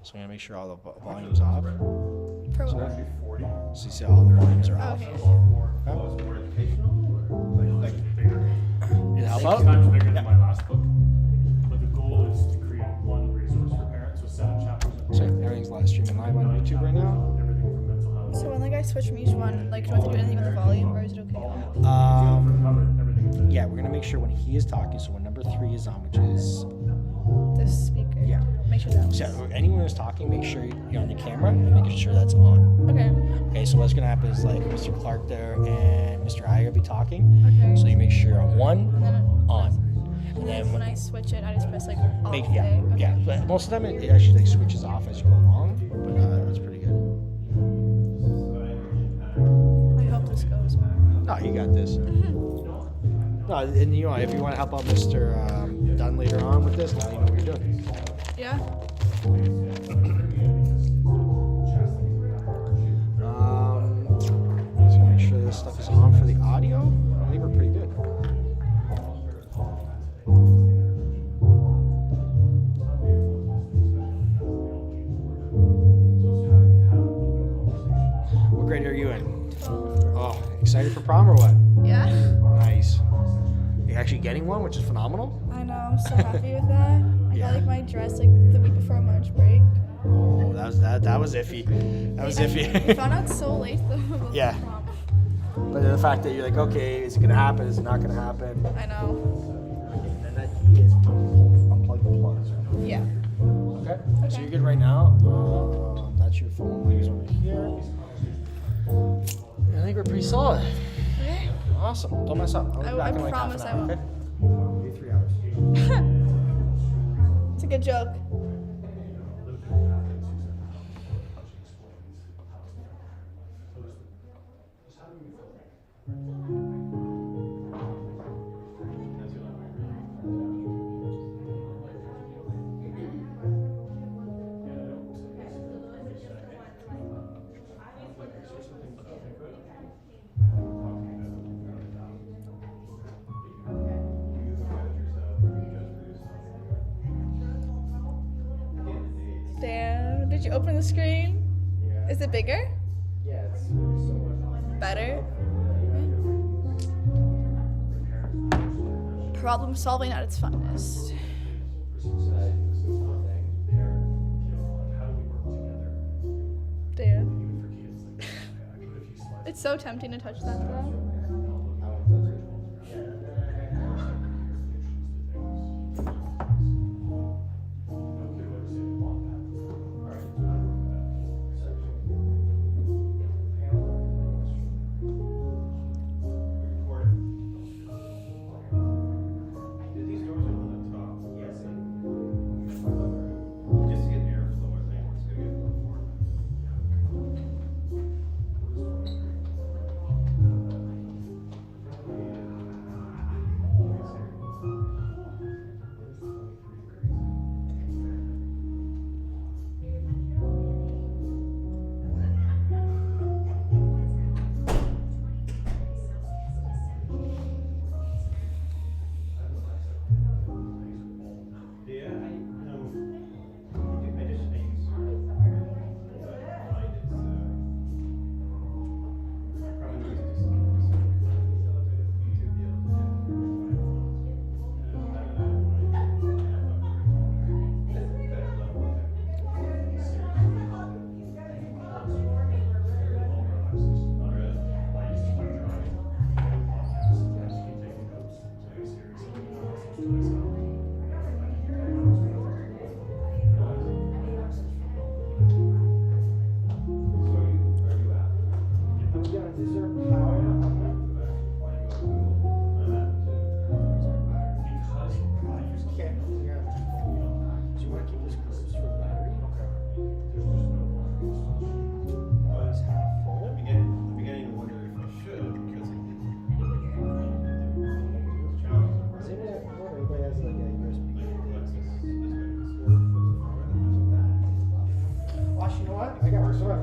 So I'm gonna make sure all the volume's off. For So, what? so you see all the volumes are off. Okay. You help It's out? times bigger than my last book, but the goal is to create one resource for parents, so 7 chapters. So everything's live streaming live on YouTube right now. Everything from mental health. So when like I switch from each one, like do I have to do anything with the volume, or is it okay? Everything. Yeah, we're gonna make sure when he is talking. So when number 3 is on, which is The speaker. yeah. Make sure that. So anyone who's talking, make sure you're on the camera and making sure that's on. Okay. Okay, so what's gonna happen is like Mr. Clark there and Mr. Iyer be talking. Okay. So you make sure you're on one, And then on. And And then when I switch it, I just press like off. make okay. yeah. But most of the time it actually like switches off as you go along. But that's pretty good. I hope this goes well. No, you got this. No, and you know if you want to help out Mr. Dunn later on with this, now you know what you're doing. Yeah. Just gonna make sure this stuff is on for the audio. I think we're pretty good. What grade are you in? 12. Oh, excited for prom or what? Yeah. Nice. You're actually getting one, which is phenomenal. I know. I'm so happy with that. I Yeah. got like my dress like the week before March break. Oh, that was iffy. That was We iffy. found out so late though. About Yeah. The prom. But then the fact that you're like, okay, is it gonna happen? Is it not gonna happen? I know. And that key is unplug the plugs. Yeah. Okay. So you're good right now. That's your phone. Mine's over here. I think we're pretty solid. Okay. Awesome. Don't mess up. I'll be I back in like promise half an hour. I Okay. Maybe 3 hours. It's a good joke. Damn. Did you open the screen? Is it bigger? Yeah, it's so much Better? Problem solving at its finest. Damn. It's so tempting to touch that though.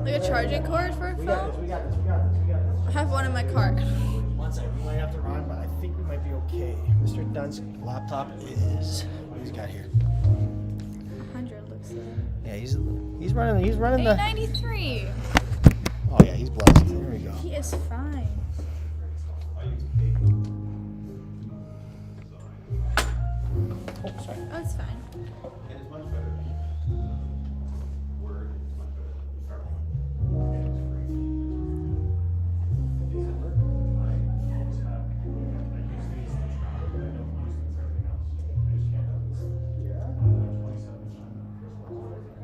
Like a charging cord for a We got this, phone? we got this, we got this, we got I this. have one in my car. One second, we might have to run, but I think we might be okay. Mr. Dunn's laptop is, what he's got here? 100 looks like. Yeah, Yeah, he's running the. 893. Oh yeah, he's blessed. There we go. He is fine. Oh, sorry. Oh, it's fine. And it's much better than Word. It's much better than PowerPoint. And it's free. Does it work? I always have. I use these to travel, but I don't use them for everything else. I just can't have this. Yeah. 27 Matthew's upgraded.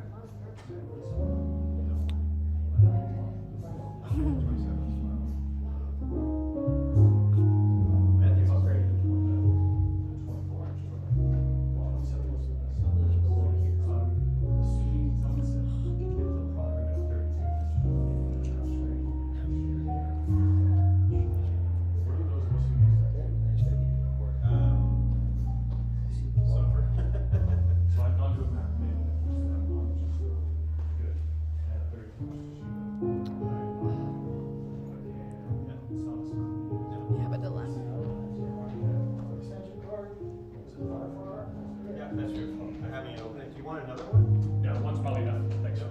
So I've gone to a Mac made good. Yeah, but the left. Yeah, that's your phone. I'm having it open. Do you want another one? Yeah, one's probably enough. Thanks. Okay.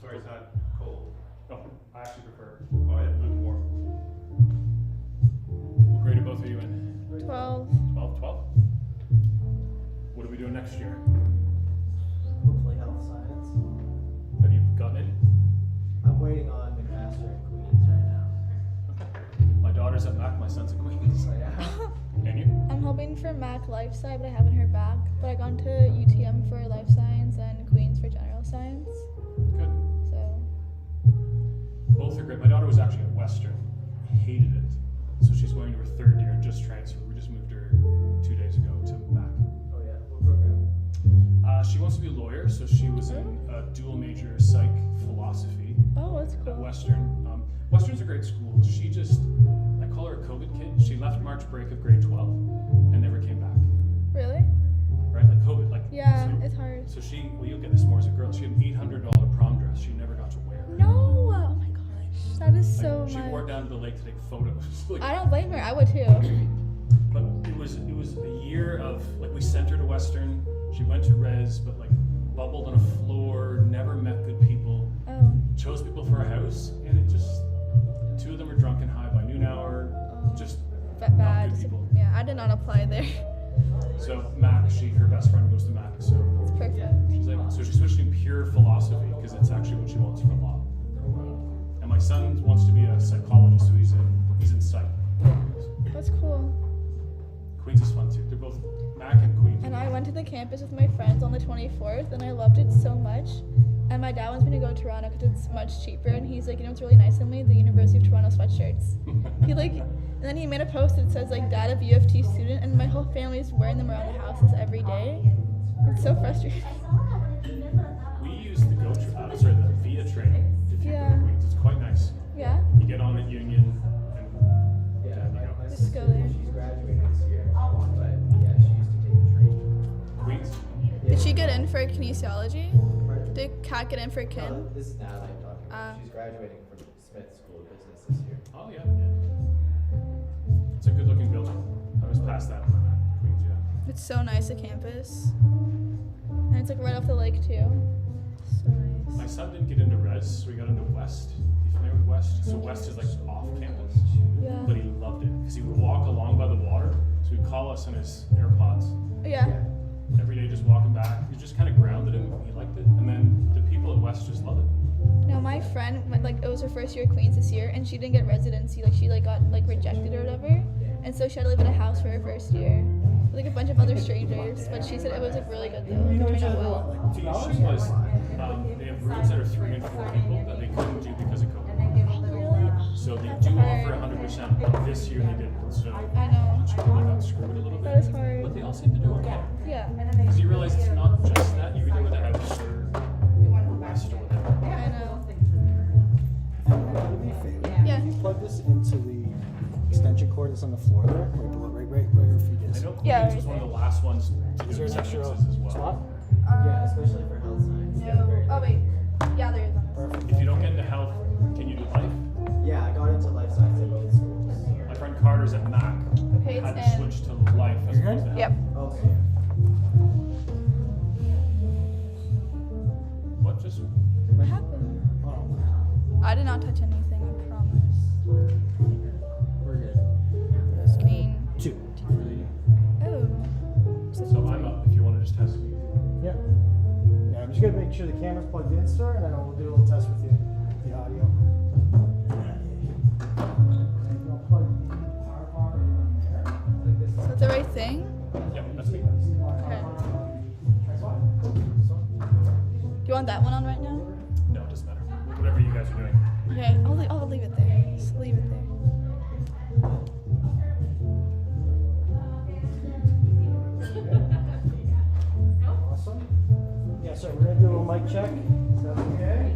Sorry, it's not cold. Oh, I actually prefer. Oh, yeah, lukewarm. What grade are both of you in? 12. 12? What are we doing next year? Hopefully health science. Have you gotten in? I'm waiting on McMaster in Queens right now. My daughter's at Mac, my son's at Queens. So yeah. And you? I'm hoping for Mac Life Sci, but I haven't heard back. But I gone to UTM for Life Science and Queens for General Science. Good. So, Both are great. My daughter was actually at Western. Hated it. So she's going to her third year and just transferred. We just moved her 2 days ago to Mac. Oh yeah. What program? She wants to be a lawyer, so she was in a dual major psych philosophy oh, that's at cool. Western. Western's a great school. She just, I call her a COVID kid. She left March break of grade 12 and never came back. Really? Right? Like COVID. Like Yeah, so, it's hard. So she, well, you'll get this more as a girl. She had an $800 prom dress she never got to wear. No! Oh my gosh. That is Like, so she wore it much. down to the lake to take photos. Like, I don't blame her. I would too. But it was a year of, like, we sent her to Western. She went to res, but like bubbled on a floor, never met good people, Oh. chose people for a house, and it just, two of them were drunk and high by noon hour, just not Bad. good people. Yeah, I did not apply there. So Mac, her best friend goes to Mac, so It's perfect. she's like, so she switched to pure philosophy because it's actually what she wants for law. And my son wants to be a psychologist, so he's in psych. That's cool. Queens is fun too. They're both Mac and Queens. And I went to the campus with my friends on the 24th, and I loved it so much. And my dad wants me to go to Toronto because it's much cheaper. And he's like, you know what's really nice on me? The University of Toronto sweatshirts. He like, and then he made a post that says like, Dad of UFT student, and my whole family is wearing them around the houses every day. It's so frustrating. We use the the Via train if you go Yeah. to Queens. It's quite nice. Yeah. You get on at Union and Yeah. down you go. My Just sister, go there. she's graduating this year, but yeah, she used to take the train. Queens. Did she get in for kinesiology? Pardon? Did Kat get in for kin? No, this is Natalie I'm talking about. Ah. She's graduating from Smith School of Business this year. Oh yeah. It's a good looking building. I was past that when I'm at Queens, yeah. It's so nice, the campus. And it's like right off the lake too. So My nice. son didn't get into res, so he got into West. You familiar with West? So West is like off campus. Yeah. But he loved it because he would walk along by the water. So he'd call us on his AirPods Yeah. every day, just walking back. It just kind of grounded him. He liked it. And then the people at West just love it. No, my friend went, like, it was her first year at Queens this year, and she didn't get residency. Like, she like got like rejected or whatever, and so she had to live in a house for her first year with like a bunch of other strangers. But she said it was like really good though. Like, it turned out well. The issue was they have rooms that are 3 and 4 people that they couldn't do because of COVID. Really? So they That's do hard. offer 100%, but this year they didn't. So I know. she really got screwed a little bit. That is hard. But they all seem to do okay. Yeah. Because you realize it's not just that. You either with a house or West or whatever. I know. Do me a favor. Yeah. You plug this into the extension cord that's on the floor there, right below, right where your feet I is. know Queens Yeah, was right one of the last ones to Is do there an extra acceptances as well. spot? Yeah, especially for health science. No. Oh wait. Yeah, there is on this. Perfect. If you don't get into health, can you do life? Yeah, I got into life science at both schools. My friend Carter's at Mac. Okay, Had it's to in. switch to life as You're opposed to Yep. health. Okay. not touch anything, I promise. We're good. Screen. 2. Oh. So I'm up if you want to just test me. Yeah. Yeah, I'm just gonna make sure the camera's plugged in, sir, and then we'll do a little test with you. The audio. I'll plug the power bar in there. Is that the right thing? Yep, that's me. Okay. Do you want that one on right now? No, it doesn't matter. Whatever you guys are doing. Okay, I'll leave it there. Just leave it there. Awesome. Yeah, so we're gonna do a little mic check. Is that okay?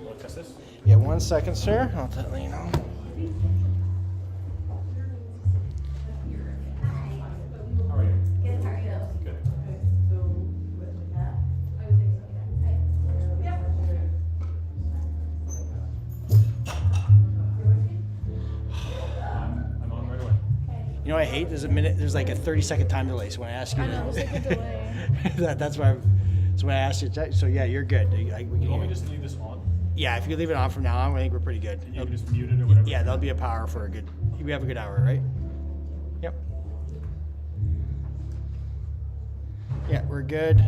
Want to test this? Yeah, 1 second, sir. I'll tell you know. How are you? Good. I'm on right away. You know what I hate? There's like a 30-second time delay. So when I ask you, I know, there's like a delay. that's why. So when I asked you, so yeah, you're good. We can You want me hear. to just leave this on? Yeah, if you leave it on from now on, I think we're pretty good. And you can just mute it or whatever? Yeah, that'll be a power for a good. We have a good hour, right? Yep. Yeah, we're good.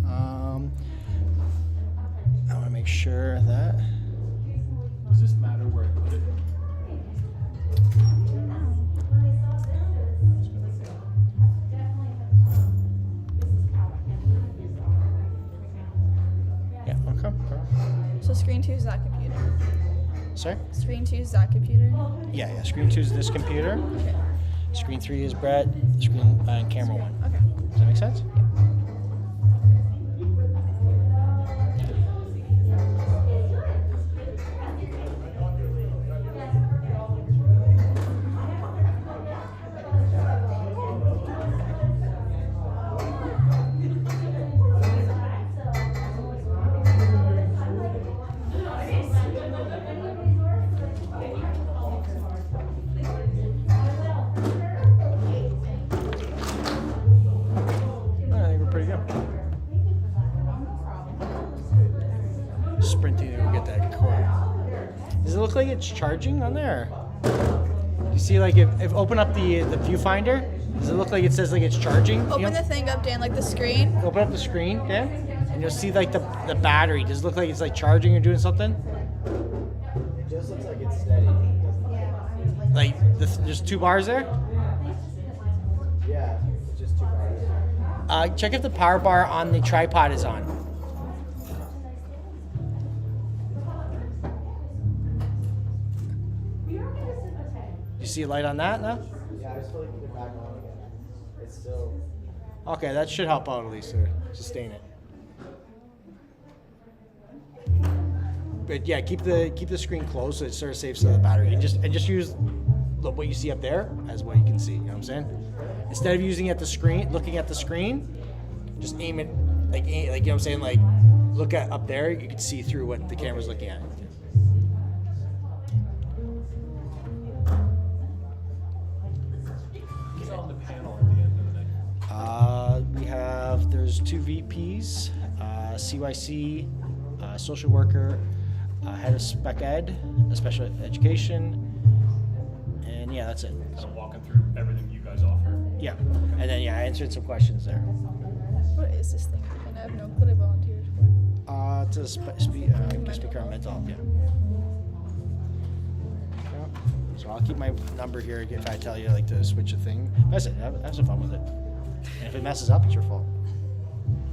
I want to make sure that. Does this matter where I put it? Yeah. Okay. So screen 2 is that computer. Sorry. Screen 2 is that computer. Yeah, yeah. Screen 2 is this computer. Okay. Screen 3 is Brett. Screen camera 1. Okay. Does that make sense? I think we're pretty good. Sprinting to go get that cord. Does it look like it's charging on there? You see, like if open up the viewfinder, does it look like it says like it's charging? You Open know? the thing up, Dan, like the screen. Open up the screen, Dan, and you'll see like the battery. Does it look like it's like charging or doing something? It just looks like it's steady. It doesn't- Like there's 2 bars there. Yeah, it's just 2 bars. Check if the power bar on the tripod is on. You see a light on that now? Yeah, I just feel like you can back on again. It's still. Okay, that should help out at least to sustain it. But yeah, keep the screen closed so it sort of saves the battery. And just use what you see up there as what you can see. You know what I'm saying? Instead of using looking at the screen, just aim it like you know what I'm saying, like look at up there. You can see through what the camera's looking at. What's on the panel at the end of the night? There's 2 VPs, CYC, social worker, head of spec ed, special education, and yeah, that's it. Kind of walking through everything you guys offer. Yeah, and then yeah, I answered some questions there. What is this thing? And I have no clue I volunteered for. To speaker on mental health, yeah. Yeah. So I'll keep my number here if I tell you like to switch a thing. That's it. Have some fun with it. And if it messes up, it's your fault.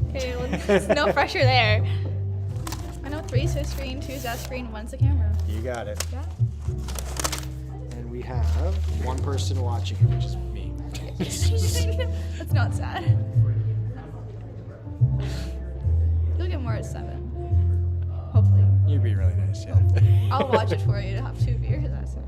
Okay, well, there's no pressure there. I know 3 is screen, 2 is that screen, 1's the camera. You got it. Yeah. And we have 1 person watching it, which is me. That's not sad. You'll get more at 7. Hopefully. You'd be really nice, yeah. I'll watch it for you to have 2 beers. That's it.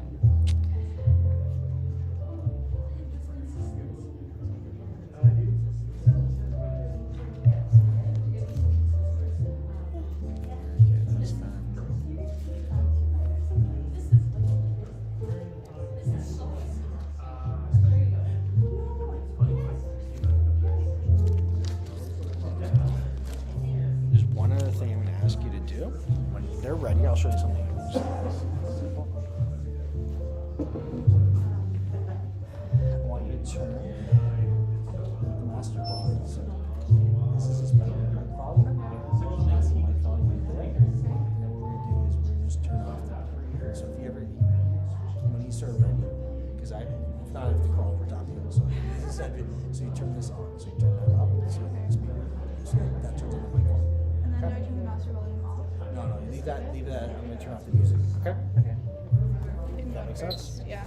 ask you to do when they're ready, I'll show you something simple. I want you to turn the master volume. So this is a special mic volume. This is the mic volume right there. And then what we're gonna do is we're gonna just turn off that. So if you ever, when you start ready, because if not, I have to call over top of you. So you turn this on. So you turn that up. So that turns on the mic volume. And then do I Okay. turn the master volume off? No, leave that. I'm gonna turn off the music. Okay. That makes sense. Yeah.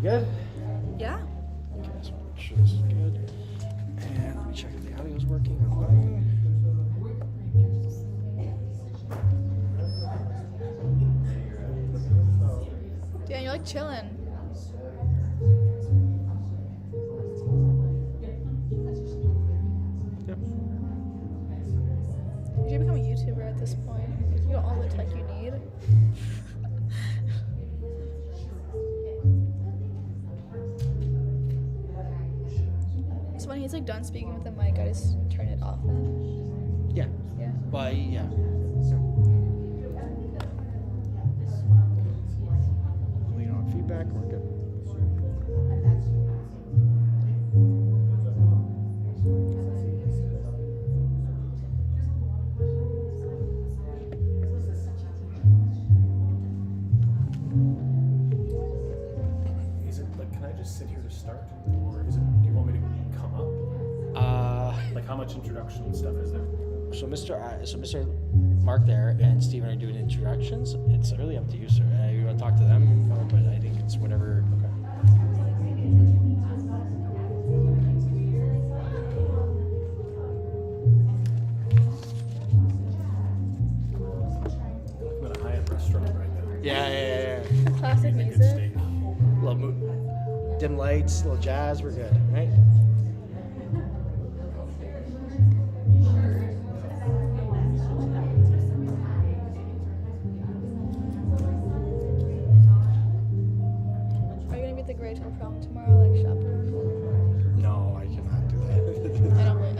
You good? Yeah. Okay, so make sure this is good. And let me check if the audio's working online. Yeah, you're like chilling. Yep. You should become a YouTuber at this point. You got all the tech you need. So when he's like done speaking with the mic, I just turn it off then. Yeah. Yeah. But yeah. Lean on feedback. We're good. Is it like, can I just sit here to start, or is it? Do you want me to come up? Like, how much introduction stuff is there? So Mr. Mark there and Steven are doing introductions. It's really up to you, sir. You want to talk to them, but I think it's whatever. I'm at a high-end restaurant right now. Yeah. Classic Eating a good music. steak. Little dim lights, little jazz. We're good, right? Are you gonna be at the Great Hill prom tomorrow, like chaperone? No, I cannot do that. I don't really.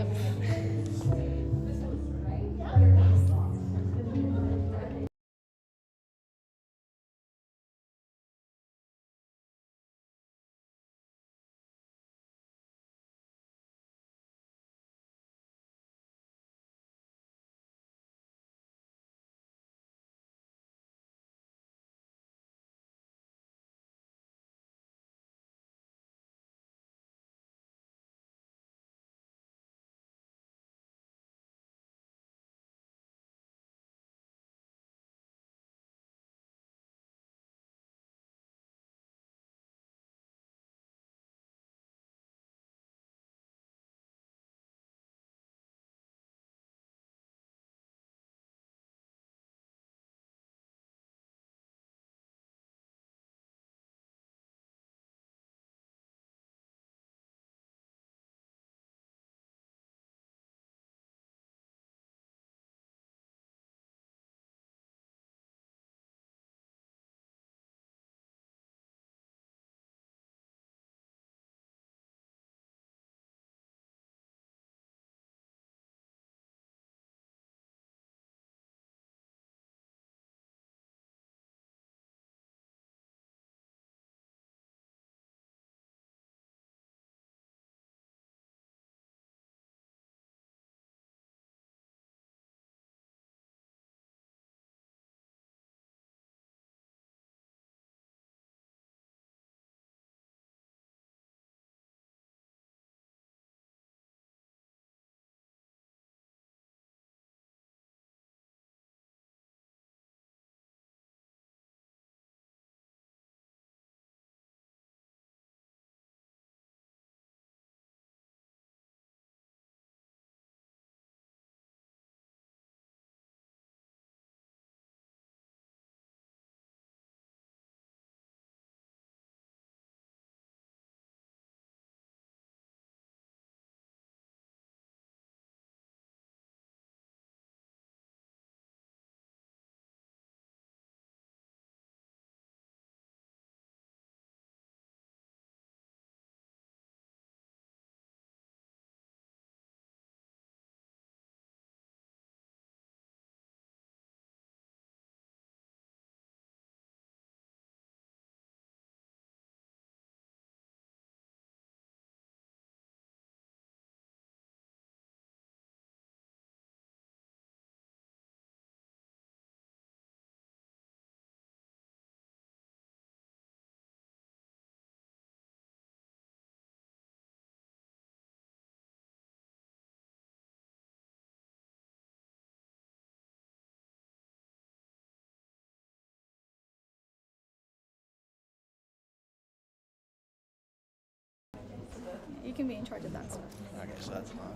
you can be in charge of that stuff. Okay, so that's not.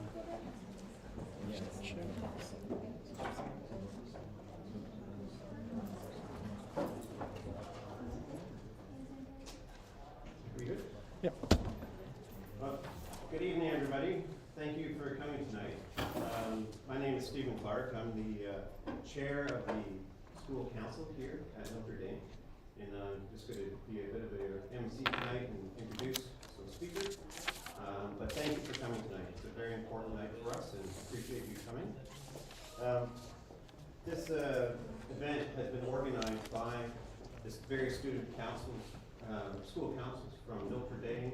We good? Yep. Well, good evening, everybody. Thank you for coming tonight. My name is Stephen Clark. I'm the chair of the school council here at Notre Dame. And I'm just going to be a bit of a MC tonight and introduce some speakers. But thank you for coming tonight. It's a very important night for us and appreciate you coming. This event has been organized by this various student councils, school councils from Notre Dame,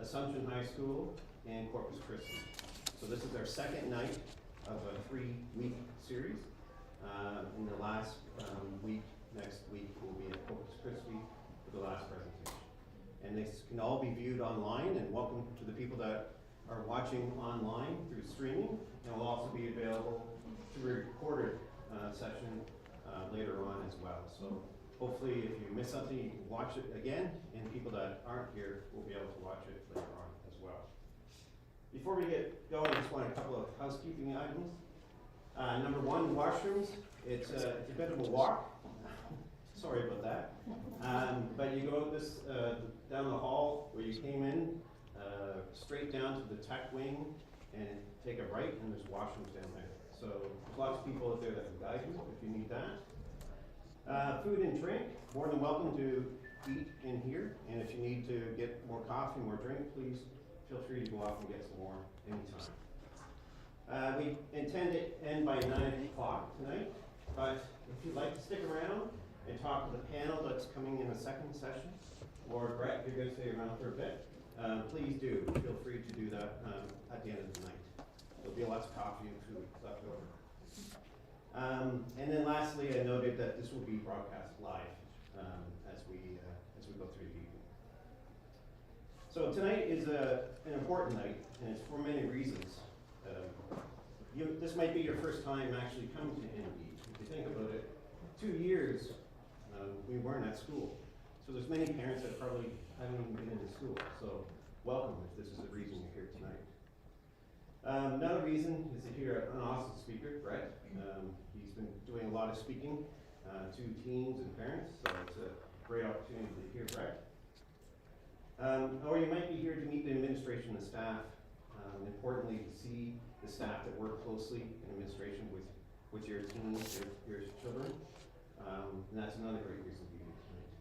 Assumption High School, and Corpus Christi. So this is our second night of a 3-week series. In the last week, next week, will be at Corpus Christi for the last presentation. And this can all be viewed online, and welcome to the people that are watching online through streaming. And will also be available through a recorded session later on as well. So hopefully if you miss something, you can watch it again, and people that aren't here will be able to watch it later on as well. Before we get going, I just want a couple of housekeeping items. Number one, washrooms. It's a bit of a walk. Sorry about that. But you go this down the hall where you came in, straight down to the tech wing, and take a right, and there's washrooms down there. So there's lots of people out there that can guide you if you need that. Food and drink, more than welcome to eat in here. And if you need to get more coffee, more drink, please feel free to go off and get some more anytime. We intend to end by 9 o'clock tonight, but if you'd like to stick around and talk to the panel that's coming in the second session, or Brett, you're going to stay around for a bit, please do. Feel free to do that at the end of the night. There'll be lots of coffee and food left over. And then lastly, I noted that this will be broadcast live as we go through the evening. So tonight is an important night, and it's for many reasons. This might be your first time actually coming to ND. If you think about it, 2 years we weren't at school. So there's many parents that probably haven't even been into school. So welcome if this is the reason you're here tonight. Another reason is to hear an awesome speaker, Brett. He's been doing a lot of speaking to teens and parents, so it's a great opportunity to hear Brett. Or you might be here to meet the administration and staff. Importantly, to see the staff that work closely in administration with your teens, your children. And that's another great reason to be here tonight.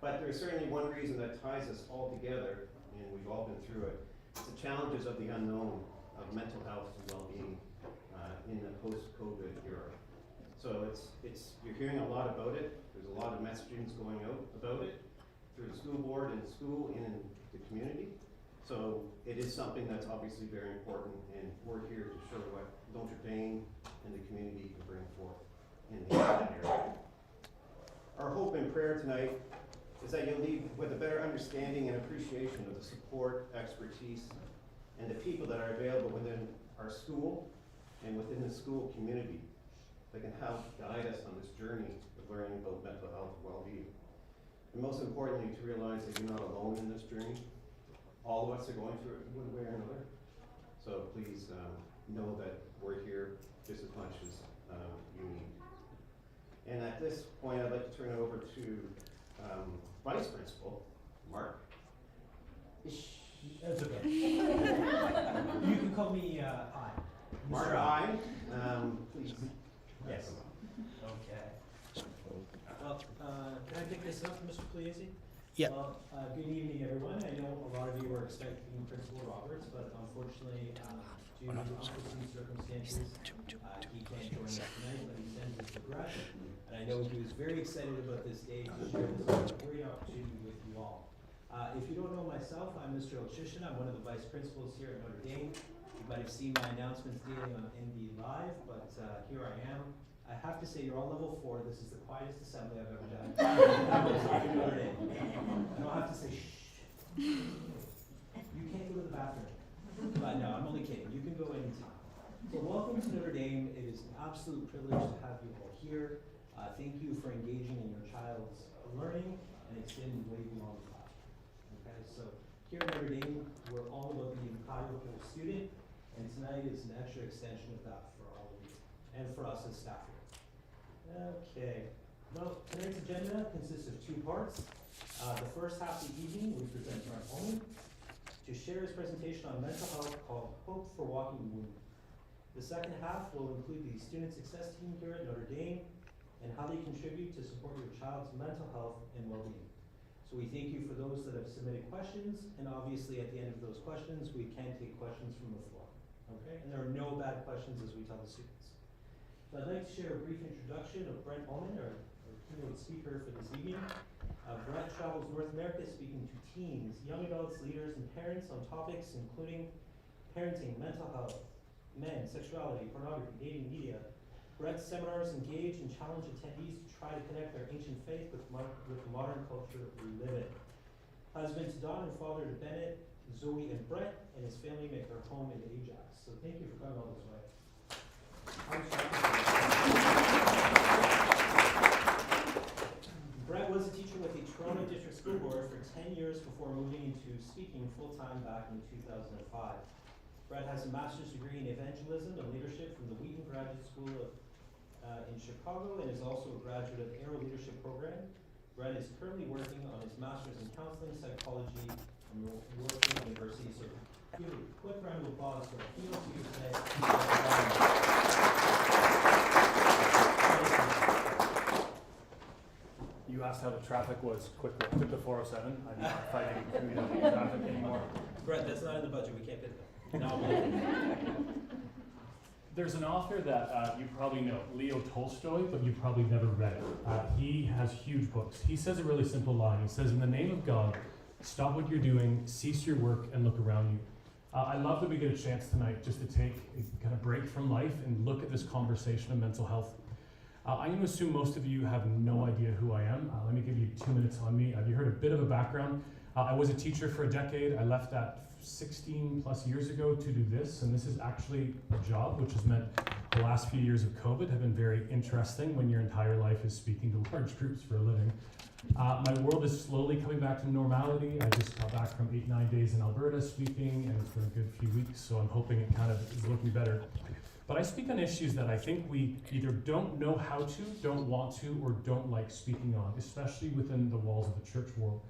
But there's certainly one reason that ties us all together, and we've all been through it. It's the challenges of the unknown of mental health and well-being in the post-COVID era. So you're hearing a lot about it. There's a lot of messaging going out about it through the school board and school and in the community. So it is something that's obviously very important, and we're here to show what Notre Dame and the community can bring forth in the area. Our hope and prayer tonight is that you'll leave with a better understanding and appreciation of the support, expertise, and the people that are available within our school and within the school community that can help guide us on this journey of learning about mental health and well-being. And most importantly, to realize that you're not alone in this journey. All of us are going through it in one way or another. So please know that we're here just as much as you need. And at this point, I'd like to turn it over to Vice Principal, Mark. That's okay. You can call me I. Mark, I. Please. Yes. Okay. Well, can I pick this up, Mr. Pugliese? Yeah. Well, good evening, everyone. I know a lot of you were expecting Principal Roberts, but unfortunately, due to unforeseen circumstances, he can't join us tonight, but he sends his regrets. And I know he was very excited about this day to share this great opportunity with you all. If you don't know myself, I'm Mr. Ochishin. I'm one of the vice principals here at Notre Dame. You might have seen my announcements daily on NB Live, but here I am. I have to say, you're all level 4. This is the quietest assembly I've ever done. I don't have to say shh. You can't go to the bathroom. But no, I'm only kidding. You can go anytime. So welcome to Notre Dame. It is an absolute privilege to have you all here. Thank you for engaging in your child's learning and extending way beyond the classroom. Okay, so Here at Notre Dame, we're all about the valuable student, and tonight is an extra extension of that for all of you, and for us as staff here. Okay, well, tonight's agenda consists of 2 parts. The first half of the evening, we present Brent Ullman to share his presentation on mental health called Hope for Walking the Wounded. The second half will include the student success team here at Notre Dame and how they contribute to support your child's mental health and well-being. So we thank you for those that have submitted questions, and obviously at the end of those questions, we can take questions from the floor. Okay, and there are no bad questions as we tell the students. So I'd like to share a brief introduction of Brent Ullman, our keynote speaker for this evening. Brent travels North America speaking to teens, young adults, leaders, and parents on topics including parenting, mental health, men, sexuality, pornography, dating, media. Brent's seminars engage and challenge attendees to try to connect their ancient faith with the modern culture we live in. Husband to Don and father to Bennett, Zoe, and Brett, and his family make their home in Ajax. So thank you for coming all this way. Brett was a teacher with the Toronto District School Board for 10 years before moving into speaking full-time back in 2005. Brett has a master's degree in evangelism and leadership from the Wheaton Graduate School in Chicago, and is also a graduate of Arrow Leadership Program. Brett is currently working on his master's in counseling psychology from Warwick University. So give a quick round of applause for our keynote speaker today. You asked how the traffic was quickly. I took the 407. I'm not fighting traffic anymore. Brett, that's not in the budget. We can't pay that. No. There's an author that you probably know, Leo Tolstoy, but you probably never read it. He has huge books. He says a really simple line. He says, "In the name of God, stop what you're doing, cease your work, and look around you." I love that we get a chance tonight just to take a kind of break from life and look at this conversation of mental health. I'm going to assume most of you have no idea who I am. Let me give you 2 minutes on me. You heard a bit of a background. I was a teacher for a decade. I left that 16 plus years ago to do this, and this is actually a job, which has meant the last few years of COVID have been very interesting when your entire life is speaking to large groups for a living. My world is slowly coming back to normality. I just got back from 8-9 days in Alberta speaking, and it's been a good few weeks, so I'm hoping it kind of is looking better. But I speak on issues that I think we either don't know how to, don't want to, or don't like speaking on, especially within the walls of the church world.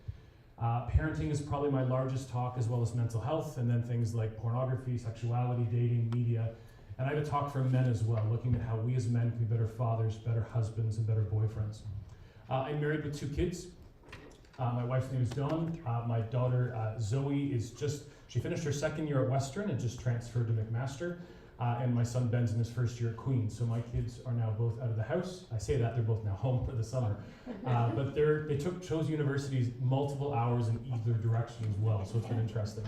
Parenting is probably my largest talk, as well as mental health, and then things like pornography, sexuality, dating, media. And I have a talk for men as well, looking at how we as men can be better fathers, better husbands, and better boyfriends. I'm married with 2 kids. My wife's name is Dawn. My daughter Zoe she finished her 2nd year at Western and just transferred to McMaster. And my son Ben's in his 1st year at Queen's. So my kids are now both out of the house. I say that, they're both now home for the summer. But they chose universities multiple hours in either direction as well, so it's been interesting.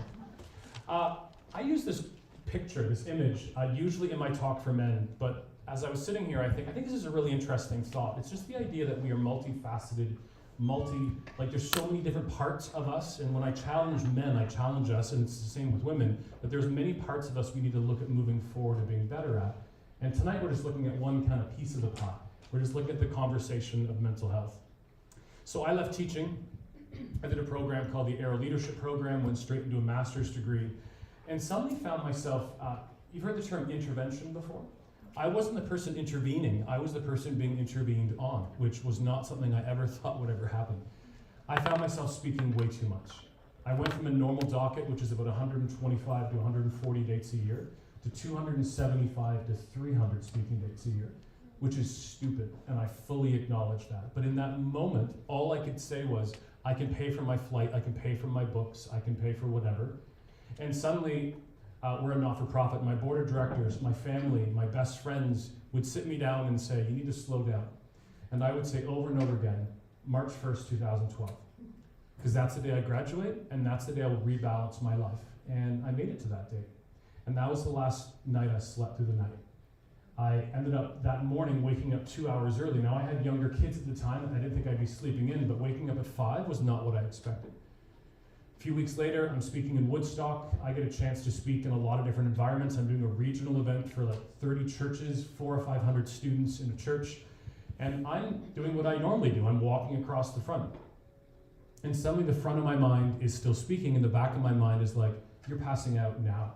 I use this picture, this image, usually in my talk for men, but as I was sitting here, I think this is a really interesting thought. It's just the idea that we are multifaceted, there's so many different parts of us, and when I challenge men, I challenge us, and it's the same with women, that there's many parts of us we need to look at moving forward and being better at. And tonight we're just looking at one kind of piece of the pie. We're just looking at the conversation of mental health. So I left teaching. I did a program called the Arrow Leadership Program, went straight into a master's degree, and suddenly found myself, you've heard the term intervention before? I wasn't the person intervening, I was the person being intervened on, which was not something I ever thought would ever happen. I found myself speaking way too much. I went from a normal docket, which is about 125 to 140 dates a year, to 275 to 300 speaking dates a year, which is stupid, and I fully acknowledge that. But in that moment, all I could say was, I can pay for my flight, I can pay for my books, I can pay for whatever. And suddenly, we're a not-for-profit. My board of directors, my family, my best friends would sit me down and say, you need to slow down. And I would say over and over again, March 1st, 2012. Because that's the day I graduate, and that's the day I will rebalance my life. And I made it to that date. And that was the last night I slept through the night. I ended up that morning waking up 2 hours early. Now I had younger kids at the time, and I didn't think I'd be sleeping in, but waking up at 5 was not what I expected. A few weeks later, I'm speaking in Woodstock. I get a chance to speak in a lot of different environments. I'm doing a regional event for 30 churches, 400 or 500 students in a church. And I'm doing what I normally do. I'm walking across the front. And suddenly the front of my mind is still speaking, and the back of my mind is like, you're passing out now.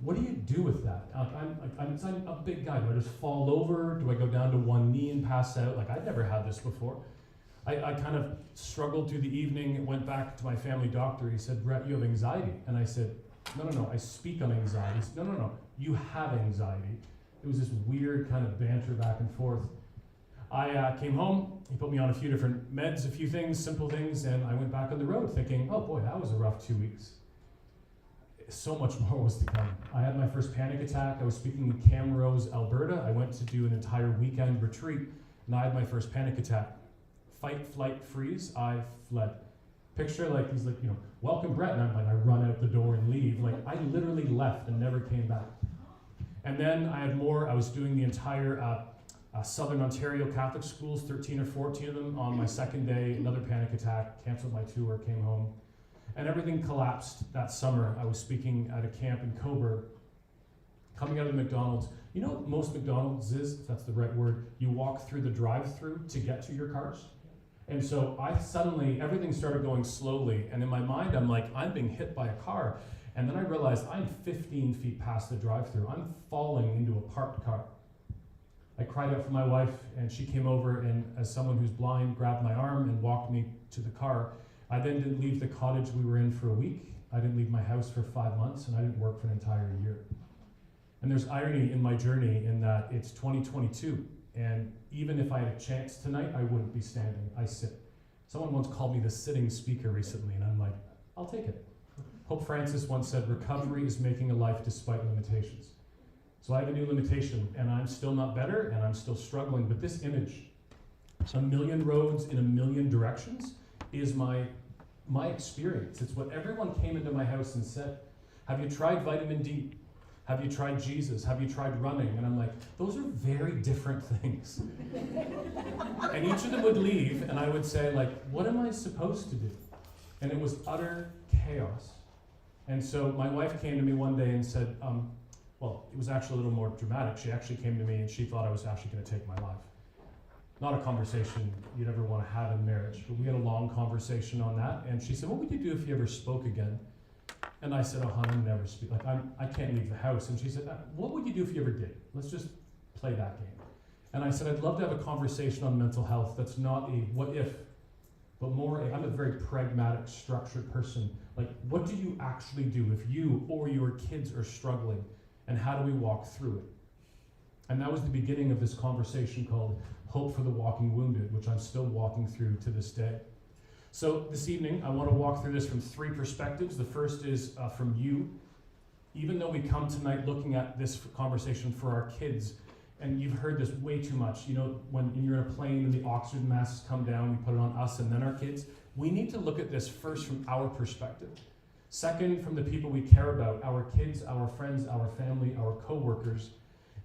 What do you do with that? I'm a big guy. Do I just fall over? Do I go down to one knee and pass out? Like, I'd never had this before. I kind of struggled through the evening, went back to my family doctor. He said, Brett, you have anxiety. And I said, no, I speak on anxiety. He said, no, you have anxiety. It was this weird kind of banter back and forth. I came home, he put me on a few different meds, a few things, simple things, and I went back on the road thinking, oh boy, that was a rough 2 weeks. So much more was to come. I had my first panic attack. I was speaking in Camrose, Alberta. I went to do an entire weekend retreat, and I had my first panic attack. Fight, flight, freeze, I fled. Picture like, he's like, welcome Brett, and I'm like, I run out the door and leave. Like, I literally left and never came back. And then I had more. I was doing the entire Southern Ontario Catholic schools, 13 or 14 of them. On my second day, another panic attack, canceled my tour, came home. And everything collapsed that summer. I was speaking at a camp in Coburg, coming out of the McDonald's. You know what most McDonald's is, if that's the right word? You walk through the drive-through to get to your cars. And so everything started going slowly. And in my mind, I'm like, I'm being hit by a car. And then I realized I'm 15 feet past the drive-through. I'm falling into a parked car. I cried out for my wife, and she came over and, as someone who's blind, grabbed my arm and walked me to the car. I then didn't leave the cottage we were in for a week. I didn't leave my house for 5 months, and I didn't work for an entire year. And there's irony in my journey in that it's 2022, and even if I had a chance tonight, I wouldn't be standing. I sit. Someone once called me the sitting speaker recently, and I'm like, I'll take it. Pope Francis once said, recovery is making a life despite limitations. So I have a new limitation, and I'm still not better, and I'm still struggling. But this image, a million roads in a million directions, is my experience. It's what everyone came into my house and said. Have you tried vitamin D? Have you tried Jesus? Have you tried running? And I'm like, those are very different things. And each of them would leave, and I would say, like, what am I supposed to do? And it was utter chaos. And so my wife came to me one day and said, well, it was actually a little more dramatic. She actually came to me and she thought I was actually going to take my life. Not a conversation you'd ever want to have in marriage, but we had a long conversation on that. And she said, what would you do if you ever spoke again? And I said, oh, honey, I never speak. Like, I can't leave the house. And she said, what would you do if you ever did? Let's just play that game. And I said, I'd love to have a conversation on mental health that's not a what if, but more I'm a very pragmatic, structured person. Like, what do you actually do if you or your kids are struggling? And how do we walk through it? And that was the beginning of this conversation called Hope for the Walking Wounded, which I'm still walking through to this day. So this evening, I want to walk through this from three perspectives. The first is from you. Even though we come tonight looking at this conversation for our kids, and you've heard this way too much, when you're in a plane and the oxygen masks come down, we put it on us and then our kids. We need to look at this first from our perspective. Second, from the people we care about, our kids, our friends, our family, our co-workers,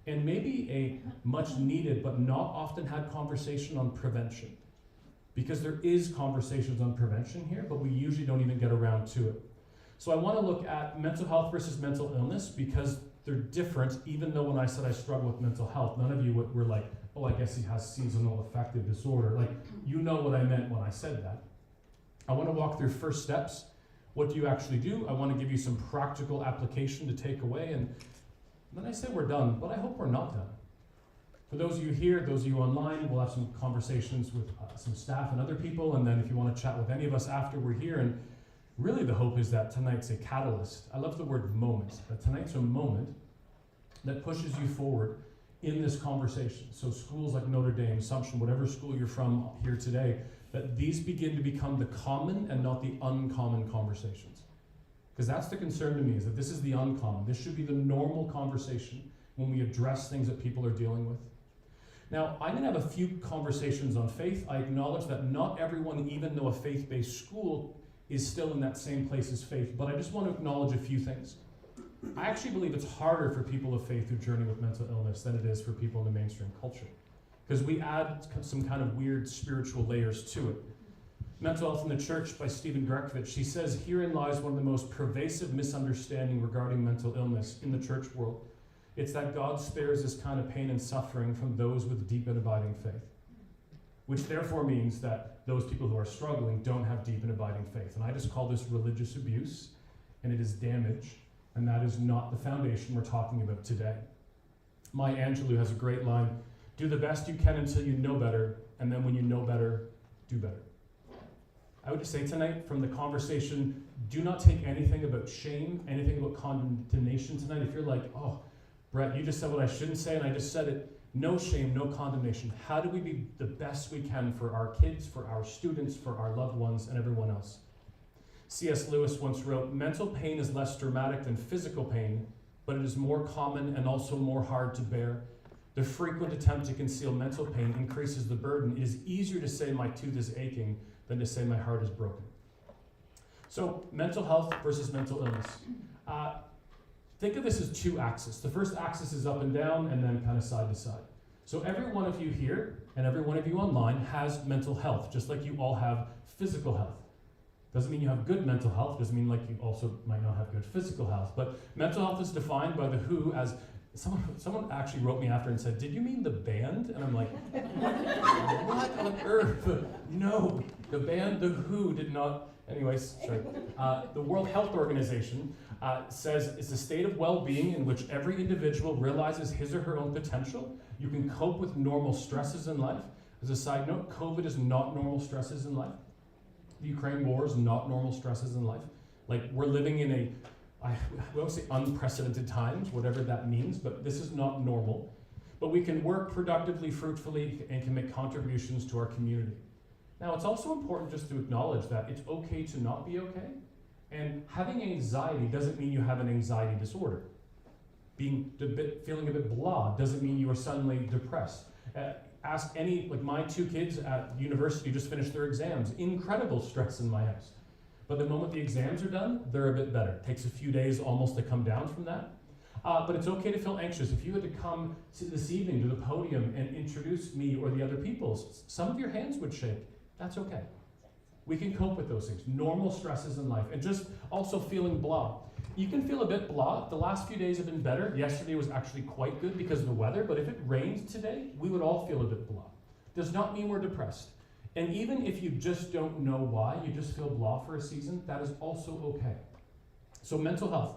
and maybe a much needed but not often had conversation on prevention. Because there is conversations on prevention here, but we usually don't even get around to it. So I want to look at mental health versus mental illness because they're different, even though when I said I struggle with mental health, none of you were like, oh, I guess he has seasonal affective disorder. Like, you know what I meant when I said that. I want to walk through first steps. What do you actually do? I want to give you some practical application to take away, and then I say we're done, but I hope we're not done. For those of you here, those of you online, we'll have some conversations with some staff and other people, and then if you want to chat with any of us after we're here, and really the hope is that tonight's a catalyst. I love the word moment, that tonight's a moment that pushes you forward in this conversation. So schools like Notre Dame, Assumption, whatever school you're from here today, that these begin to become the common and not the uncommon conversations. Because that's the concern to me, is that this is the uncommon. This should be the normal conversation when we address things that people are dealing with. Now, I'm going to have a few conversations on faith. I acknowledge that not everyone, even though a faith-based school, is still in that same place as faith, but I just want to acknowledge a few things. I actually believe it's harder for people of faith who journey with mental illness than it is for people in the mainstream culture, because we add some kind of weird spiritual layers to it. Mental Health in the Church by Stephen Grekovich, he says, herein lies one of the most pervasive misunderstanding regarding mental illness in the church world. It's that God spares this kind of pain and suffering from those with deep and abiding faith. which therefore means that those people who are struggling don't have deep and abiding faith. And I just call this religious abuse, and it is damage, and that is not the foundation we're talking about today. Maya Angelou has a great line, do the best you can until you know better, and then when you know better, do better. I would just say tonight, from the conversation, do not take anything about shame, anything about condemnation tonight. If you're like, oh, Brett, you just said what I shouldn't say, and I just said it. No shame, no condemnation. How do we be the best we can for our kids, for our students, for our loved ones, and everyone else? C.S. Lewis once wrote, mental pain is less dramatic than physical pain, but it is more common and also more hard to bear. The frequent attempt to conceal mental pain increases the burden. It is easier to say my tooth is aching than to say my heart is broken. So, mental health versus mental illness. Think of this as two axes. The first axis is up and down, and then kind of side to side. So every one of you here, and every one of you online has mental health, just like you all have physical health. Doesn't mean you have good mental health, doesn't mean like you also might not have good physical health. But mental health is defined by the WHO as, someone actually wrote me after and said, did you mean the band? And I'm like, what on earth? No, the band, the WHO did not. Anyways, sorry. The World Health Organization says it's a state of well-being in which every individual realizes his or her own potential. You can cope with normal stresses in life. As a side note, COVID is not normal stresses in life. The Ukraine war is not normal stresses in life. Like, we're living in I won't say unprecedented times, whatever that means, but this is not normal. But we can work productively, fruitfully, and can make contributions to our community. Now, it's also important just to acknowledge that it's okay to not be okay. And having anxiety doesn't mean you have an anxiety disorder. Feeling a bit blah doesn't mean you are suddenly depressed. Ask any, like my two kids at university just finished their exams. Incredible stress in my house. But the moment the exams are done, they're a bit better. It takes a few days almost to come down from that. But it's okay to feel anxious. If you had to come this evening to the podium and introduce me or the other peoples, some of your hands would shake. That's okay. We can cope with those things. Normal stresses in life. And just also feeling blah. You can feel a bit blah. The last few days have been better. Yesterday was actually quite good because of the weather. But if it rained today, we would all feel a bit blah. Does not mean we're depressed. And even if you just don't know why, you just feel blah for a season, that is also okay. So mental health.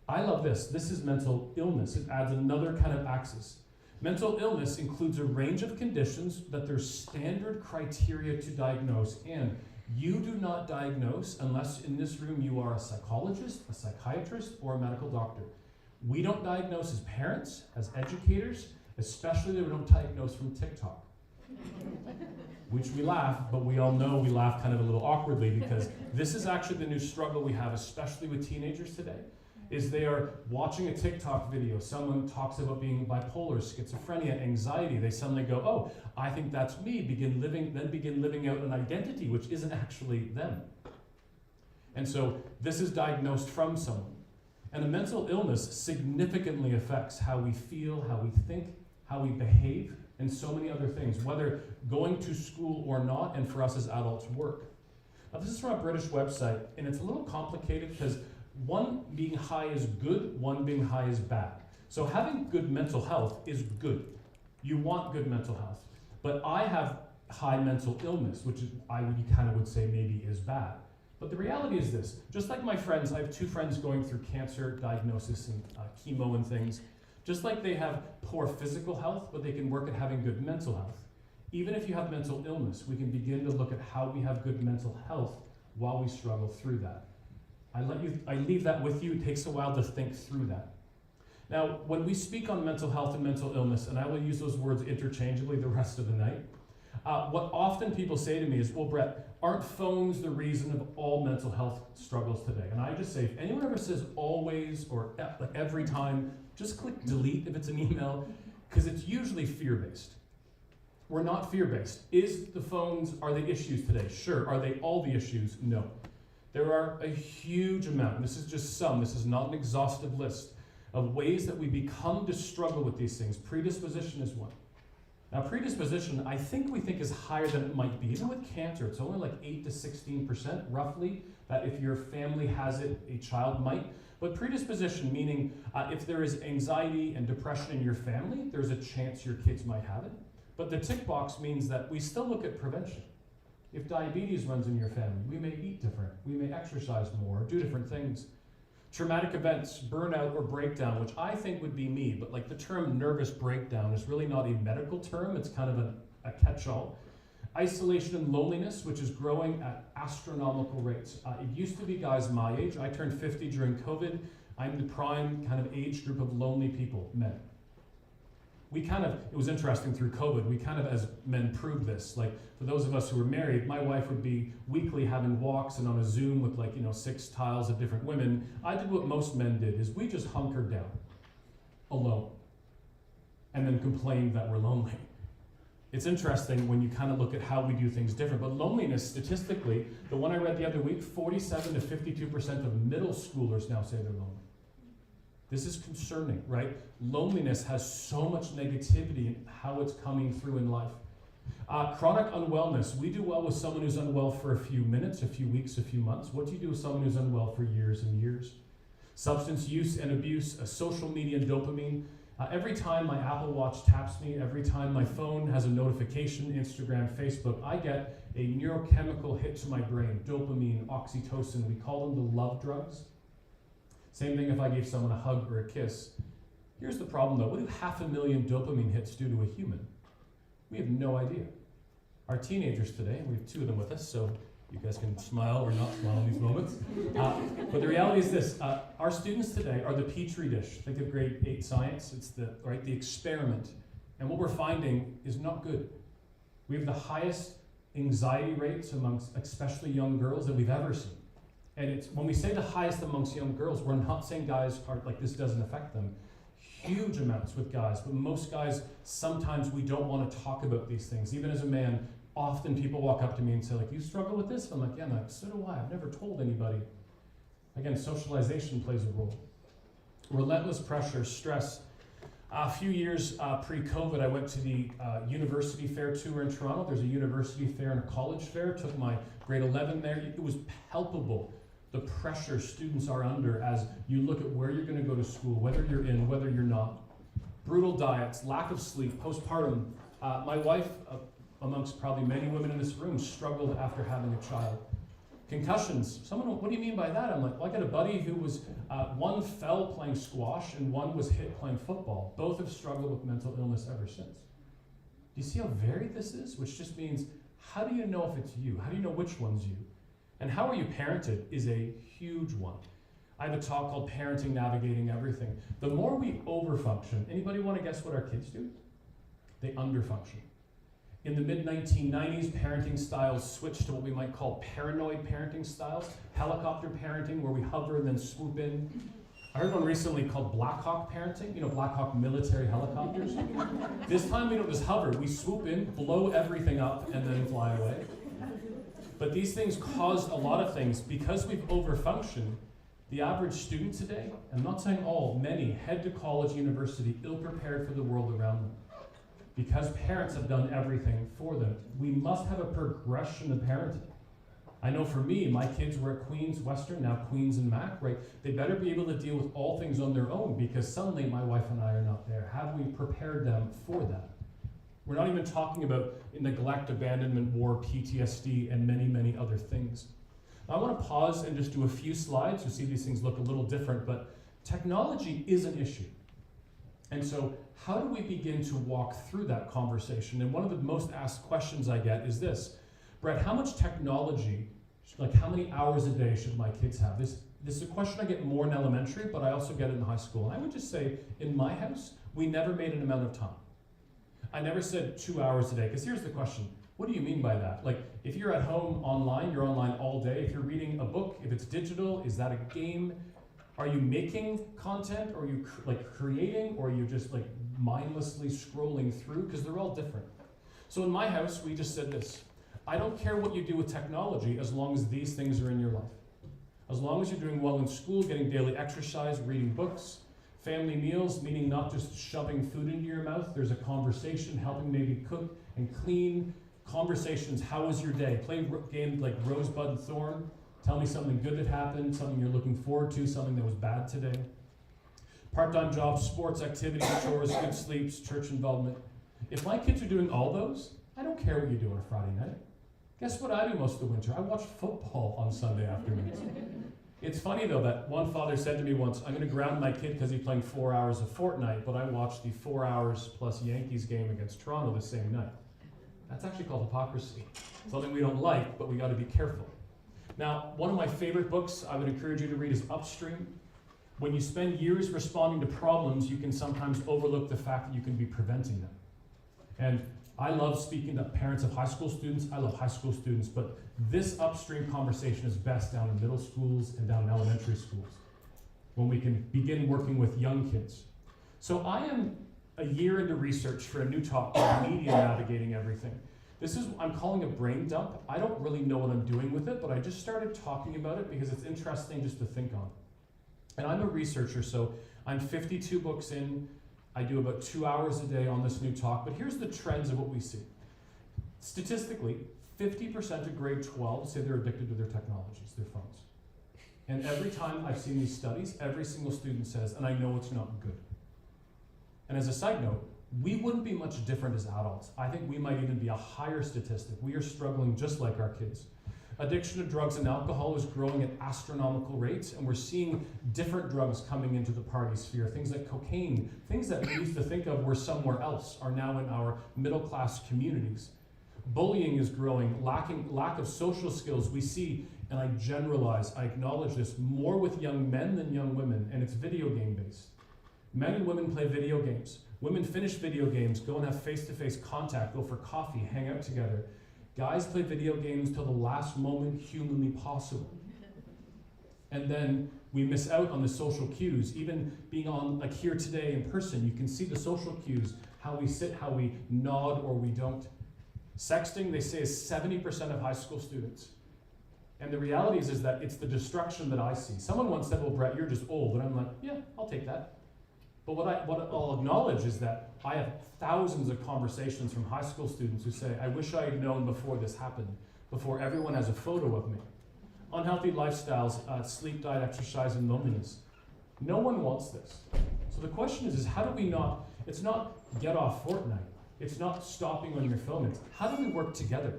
I love this. This is mental illness. It adds another kind of axis. Mental illness includes a range of conditions that there's standard criteria to diagnose, and you do not diagnose unless in this room you are a psychologist, a psychiatrist, or a medical doctor. We don't diagnose as parents, as educators, especially we don't diagnose from TikTok. Which we laugh, but we all know we laugh kind of a little awkwardly because this is actually the new struggle we have, especially with teenagers today, is they are watching a TikTok video. Someone talks about being bipolar, schizophrenia, anxiety. They suddenly go, oh, I think that's me, begin living out an identity, which isn't actually them. And so this is diagnosed from someone. And a mental illness significantly affects how we feel, how we think, how we behave, and so many other things, whether going to school or not, and for us as adults, work. Now, this is from a British website, and it's a little complicated because one being high is good, one being high is bad. So having good mental health is good. You want good mental health. But I have high mental illness, which you kind of would say maybe is bad. But the reality is this, just like my friends, I have two friends going through cancer diagnosis and chemo and things. Just like they have poor physical health, but they can work at having good mental health. Even if you have mental illness, we can begin to look at how we have good mental health while we struggle through that. I leave that with you. It takes a while to think through that. Now, when we speak on mental health and mental illness, and I will use those words interchangeably the rest of the night, what often people say to me is, well, Brett, aren't phones the reason of all mental health struggles today? And I just say, if anyone ever says always or like every time, just click delete if it's an email, because it's usually fear-based. We're not fear-based. Are they issues today? Sure. Are they all the issues? No. There are a huge amount, and this is just some, this is not an exhaustive list, of ways that we become to struggle with these things. Predisposition is one. Now, predisposition, we think is higher than it might be. Even with cancer, it's only like 8 to 16% roughly, that if your family has it, a child might. But predisposition, meaning if there is anxiety and depression in your family, there's a chance your kids might have it. But the tick box means that we still look at prevention. If diabetes runs in your family, we may eat different, we may exercise more, do different things. Traumatic events, burnout or breakdown, which I think would be me, but like the term nervous breakdown is really not a medical term, it's kind of a catch-all. Isolation and loneliness, which is growing at astronomical rates. It used to be guys my age. I turned 50 during COVID. I'm the prime kind of age group of lonely people, men. It was interesting through COVID, we kind of as men proved this. Like for those of us who were married, my wife would be weekly having walks and on a Zoom with 6 tiles of different women. I did what most men did, is we just hunkered down, alone, and then complained that we're lonely. It's interesting when you kind of look at how we do things different, but loneliness, statistically, the one I read the other week, 47 to 52% of middle schoolers now say they're lonely. This is concerning, right? Loneliness has so much negativity in how it's coming through in life. Chronic unwellness. We do well with someone who's unwell for a few minutes, a few weeks, a few months. What do you do with someone who's unwell for years and years? Substance use and abuse, social media and dopamine. Every time my Apple Watch taps me, every time my phone has a notification, Instagram, Facebook, I get a neurochemical hit to my brain, dopamine, oxytocin. We call them the love drugs. Same thing if I gave someone a hug or a kiss. Here's the problem though, what do 500,000 dopamine hits do to a human? We have no idea. Our teenagers today, and we have 2 of them with us, so you guys can smile or not smile in these moments. But the reality is this, our students today are the petri dish. Think of grade 8 science, it's the experiment. And what we're finding is not good. We have the highest anxiety rates amongst especially young girls that we've ever seen. And it's when we say the highest amongst young girls, we're not saying guys are like this doesn't affect them. Huge amounts with guys, but most guys, sometimes we don't want to talk about these things. Even as a man, often people walk up to me and say, you struggle with this? I'm like, yeah, so do I. I've never told anybody. Again, socialization plays a role. Relentless pressure, stress. A few years pre-COVID, I went to the university fair tour in Toronto. There's a university fair and a college fair. Took my grade 11 there. It was palpable, the pressure students are under as you look at where you're going to go to school, whether you're in, whether you're not. Brutal diets, lack of sleep, postpartum. My wife, amongst probably many women in this room, struggled after having a child. Concussions. Someone, what do you mean by that? I'm like, well, I got a buddy who was, one fell playing squash and one was hit playing football. Both have struggled with mental illness ever since. Do you see how varied this is? Which just means, how do you know if it's you? How do you know which one's you? And how are you parented is a huge one. I have a talk called Parenting Navigating Everything. The more we overfunction, anybody want to guess what our kids do? They underfunction. In the mid-1990s, parenting styles switched to what we might call paranoid parenting styles. Helicopter parenting, where we hover and then swoop in. I heard one recently called Black Hawk parenting, Black Hawk military helicopters. This time we don't just hover, we swoop in, blow everything up, and then fly away. But these things caused a lot of things. Because we've overfunctioned, the average student today, I'm not saying all, many, head to college, university, ill-prepared for the world around them. Because parents have done everything for them. We must have a progression of parenting. I know for me, my kids were at Queens Western, now Queens and Mac, right? They better be able to deal with all things on their own because suddenly my wife and I are not there. Have we prepared them for that? We're not even talking about neglect, abandonment, war, PTSD, and many, many other things. Now, I want to pause and just do a few slides. You'll see these things look a little different, but technology is an issue. And so how do we begin to walk through that conversation? And one of the most asked questions I get is this: Brett, how much technology, like how many hours a day should my kids have? This is a question I get more in elementary, but I also get it in high school. And I would just say, in my house, we never made an amount of time. I never said 2 hours a day, because here's the question. What do you mean by that? Like, if you're at home online, you're online all day. If you're reading a book, if it's digital, is that a game? Are you making content, or are you creating, or are you just mindlessly scrolling through? Because they're all different. So in my house, we just said this: I don't care what you do with technology as long as these things are in your life. As long as you're doing well in school, getting daily exercise, reading books, family meals, meaning not just shoving food into your mouth. There's a conversation, helping maybe cook and clean. Conversations, how was your day? Play games like Rosebud and Thorn. Tell me something good that happened, something you're looking forward to, something that was bad today. Part-time jobs, sports, activities, chores, good sleeps, church involvement. If my kids are doing all those, I don't care what you do on a Friday night. Guess what I do most of the winter? I watch football on Sunday afternoons. It's funny though that one father said to me once, I'm going to ground my kid because he's playing 4 hours a fortnight, but I watched the 4 hours plus Yankees game against Toronto the same night. That's actually called hypocrisy. Something we don't like, but we got to be careful. Now, one of my favorite books I would encourage you to read is Upstream. When you spend years responding to problems, you can sometimes overlook the fact that you can be preventing them. And I love speaking to parents of high school students. I love high school students, but this upstream conversation is best down in middle schools and down in elementary schools when we can begin working with young kids. So I am a year into research for a new talk called Media Navigating Everything. This is, I'm calling a brain dump. I don't really know what I'm doing with it, but I just started talking about it because it's interesting just to think on. And I'm a researcher, so I'm 52 books in. I do about 2 hours a day on this new talk, but here's the trends of what we see. Statistically, 50% of grade 12 say they're addicted to their technologies, their phones. And every time I've seen these studies, every single student says, and I know it's not good. And as a side note, we wouldn't be much different as adults. I think we might even be a higher statistic. We are struggling just like our kids. Addiction to drugs and alcohol is growing at astronomical rates, and we're seeing different drugs coming into the party sphere. Things like cocaine, things that we used to think of were somewhere else, are now in our middle-class communities. Bullying is growing, lack of social skills. We see, and I generalize, I acknowledge this, more with young men than young women, and it's video game based. Men and women play video games. Women finish video games, go and have face-to-face contact, go for coffee, hang out together. Guys play video games till the last moment humanly possible. And then we miss out on the social cues. Even being on, like here today in person, you can see the social cues, how we sit, how we nod or we don't. Sexting, they say, is 70% of high school students. And the reality is that it's the destruction that I see. Someone once said, well, Brett, you're just old. And I'm like, yeah, I'll take that. But what I'll acknowledge is that I have thousands of conversations from high school students who say, I wish I had known before this happened, before everyone has a photo of me. Unhealthy lifestyles, sleep, diet, exercise, and loneliness. No one wants this. So the question is how do we not, it's not get off Fortnite. It's not stopping on your phone. It's how do we work together?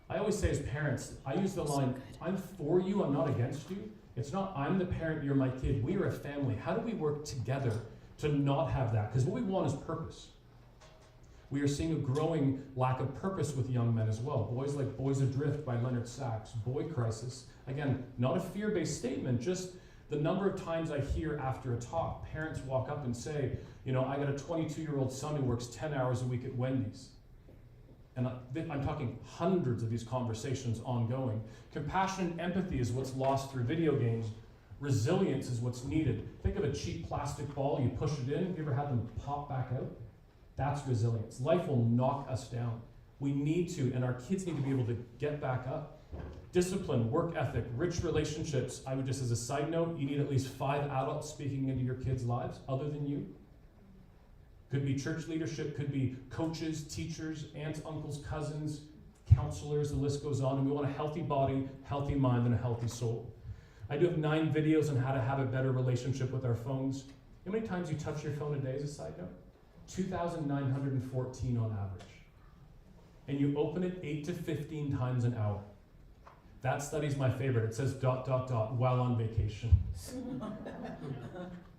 I always say as parents, I use the line, I'm for you, I'm not against you. It's not, I'm the parent, you're my kid. We are a family. How do we work together to not have that? Because what we want is purpose. We are seeing a growing lack of purpose with young men as well. Boys like Boys Adrift by Leonard Sachs, Boy Crisis. Again, not a fear-based statement, just the number of times I hear after a talk, parents walk up and say, you know, I got a 22-year-old son who works 10 hours a week at Wendy's. And I'm talking hundreds of these conversations ongoing. Compassion and empathy is what's lost through video games. Resilience is what's needed. Think of a cheap plastic ball, you push it in, have you ever had them pop back out? That's resilience. Life will knock us down. We need to, and our kids need to be able to get back up. Discipline, work ethic, rich relationships. I would just, as a side note, you need at least 5 adults speaking into your kids' lives other than you. Could be church leadership, could be coaches, teachers, aunts, uncles, cousins, counselors, the list goes on. And we want a healthy body, healthy mind, and a healthy soul. I do have 9 videos on how to have a better relationship with our phones. How many times you touch your phone a day as a side note? 2,914 on average. And you open it 8 to 15 times an hour. That study's my favorite. It says ... while on vacation.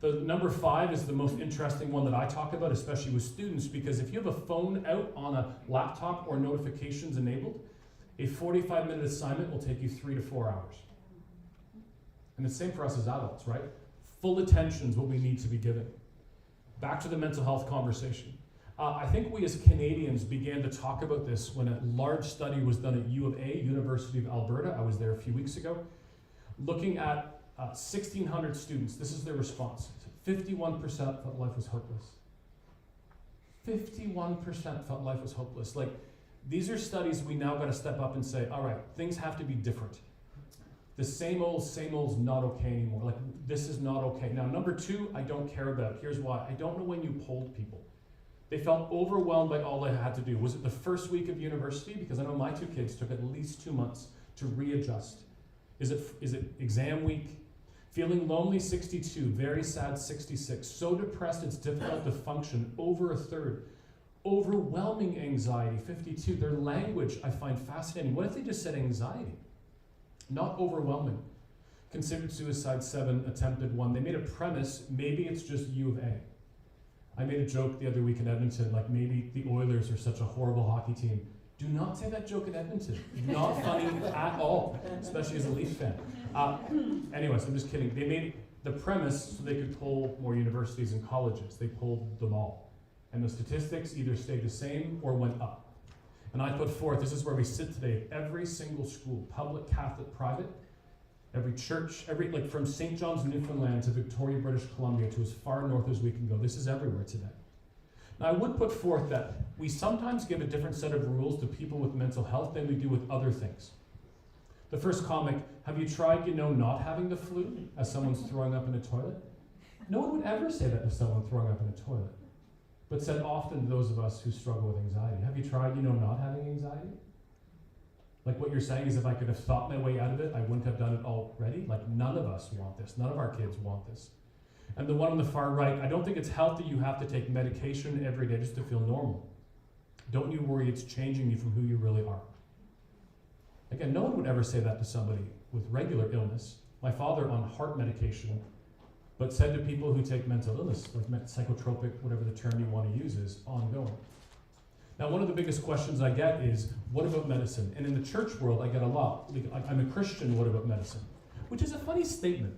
The number 5 is the most interesting one that I talk about, especially with students, because if you have a phone out on a laptop or notifications enabled, a 45-minute assignment will take you 3 to 4 hours. And the same for us as adults, right? Full attention is what we need to be given. Back to the mental health conversation. I think we as Canadians began to talk about this when a large study was done at U of A, University of Alberta. I was there a few weeks ago, looking at 1,600 students. This is their response. 51% felt life was hopeless. 51% felt life was hopeless. Like, these are studies we now got to step up and say, all right, things have to be different. The same old's not okay anymore. Like, this is not okay. Now, number 2, I don't care about. Here's why. I don't know when you polled people. They felt overwhelmed by all they had to do. Was it the first week of university? Because I know my 2 kids took at least 2 months to readjust. Is it exam week? Feeling lonely, 62. Very sad, 66. So depressed it's difficult to function, over a third. Overwhelming anxiety, 52. Their language I find fascinating. What if they just said anxiety? Not overwhelming. Considered suicide, 7. Attempted, 1. They made a premise, maybe it's just U of A. I made a joke the other week in Edmonton, like maybe the Oilers are such a horrible hockey team. Do not say that joke in Edmonton. Not funny at all, especially as a Leaf fan. Anyways, I'm just kidding. They made the premise so they could poll more universities and colleges. They polled them all. And the statistics either stayed the same or went up. And I put forth, this is where we sit today, every single school, public, Catholic, private, every church, like from St. John's, Newfoundland to Victoria, British Columbia, to as far north as we can go. This is everywhere today. Now, I would put forth that we sometimes give a different set of rules to people with mental health than we do with other things. The first comic, have you tried, not having the flu as someone's throwing up in a toilet? No one would ever say that to someone throwing up in a toilet, but said often to those of us who struggle with anxiety. Have you tried, not having anxiety? Like what you're saying is if I could have thought my way out of it, I wouldn't have done it already. Like none of us want this. None of our kids want this. And the one on the far right, I don't think it's healthy you have to take medication every day just to feel normal. Don't you worry it's changing you from who you really are. Again, no one would ever say that to somebody with regular illness. My father on heart medication, but said to people who take mental illness, like psychotropic, whatever the term you want to use is, ongoing. Now, one of the biggest questions I get is, what about medicine? And in the church world, I get a lot. Like, I'm a Christian, what about medicine? Which is a funny statement.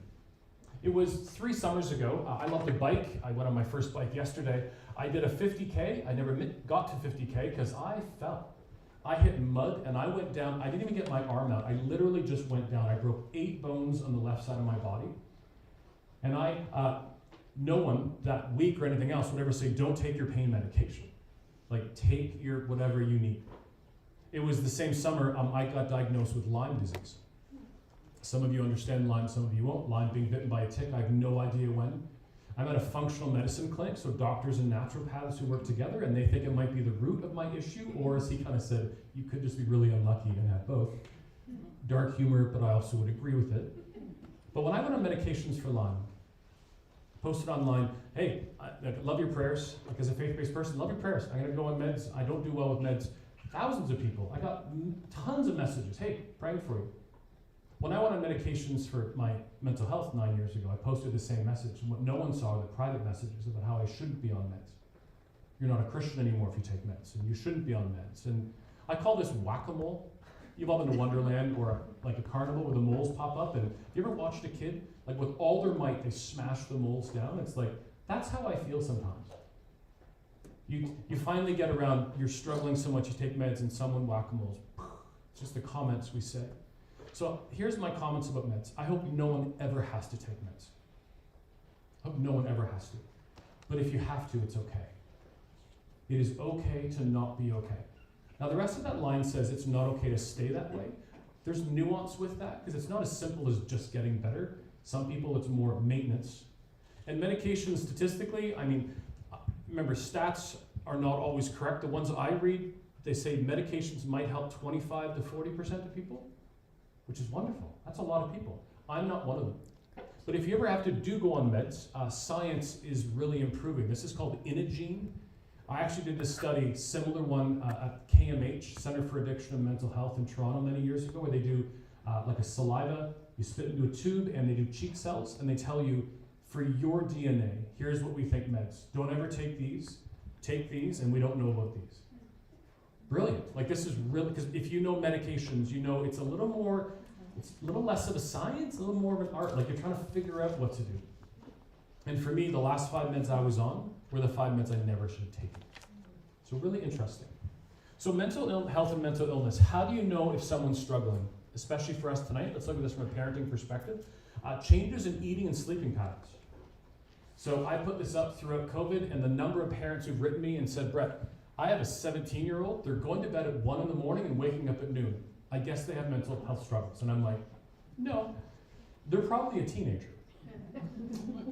It was 3 summers ago. I love to bike. I went on my first bike yesterday. I did a 50K. I never got to 50K because I fell. I hit mud and I went down. I didn't even get my arm out. I literally just went down. I broke 8 bones on the left side of my body. And no one that week or anything else would ever say, don't take your pain medication. Like, take your whatever you need. It was the same summer I got diagnosed with Lyme disease. Some of you understand Lyme, some of you won't. Lyme being bitten by a tick, I have no idea when. I'm at a functional medicine clinic, so doctors and naturopaths who work together, and they think it might be the root of my issue, or as he kind of said, you could just be really unlucky and have both. Dark humor, but I also would agree with it. But when I went on medications for Lyme, posted online, hey, I love your prayers. Like as a faith-based person, love your prayers. I'm going to go on meds. I don't do well with meds. Thousands of people. I got tons of messages. Hey, praying for you. When I went on medications for my mental health 9 years ago, I posted the same message. And what no one saw were the private messages about how I shouldn't be on meds. You're not a Christian anymore if you take meds, and you shouldn't be on meds. And I call this whack-a-mole. You've all been to Wonderland or like a carnival where the moles pop up, and have you ever watched a kid, like with all their might, they smash the moles down? It's like, that's how I feel sometimes. You finally get around, you're struggling so much, you take meds, and someone whack-a-moles. It's just the comments we say. So here's my comments about meds. I hope no one ever has to take meds. I hope no one ever has to. But if you have to, it's okay. It is okay to not be okay. Now the rest of that line says it's not okay to stay that way. There's nuance with that, because it's not as simple as just getting better. Some people, it's more maintenance. And medication statistically, remember, stats are not always correct. The ones I read, they say medications might help 25 to 40% of people, which is wonderful. That's a lot of people. I'm not one of them. But if you ever have to go on meds, science is really improving. This is called Inagene. I actually did this study, similar one at KMH, Center for Addiction and Mental Health in Toronto many years ago, where they do like a saliva, you spit into a tube, and they do cheek cells, and they tell you, for your DNA, here's what we think meds. Don't ever take these, and we don't know about these. Brilliant. Like this is really, because if you know medications, you know it's a little less of a science, a little more of an art. Like you're trying to figure out what to do. And for me, the last 5 meds I was on were the 5 meds I never should have taken. So really interesting. So mental health and mental illness. How do you know if someone's struggling? Especially for us tonight. Let's look at this from a parenting perspective. Changes in eating and sleeping patterns. So I put this up throughout COVID, and the number of parents who've written me and said, Brett, I have a 17-year-old. They're going to bed at 1 in the morning and waking up at noon. I guess they have mental health struggles. And I'm like, no, they're probably a teenager.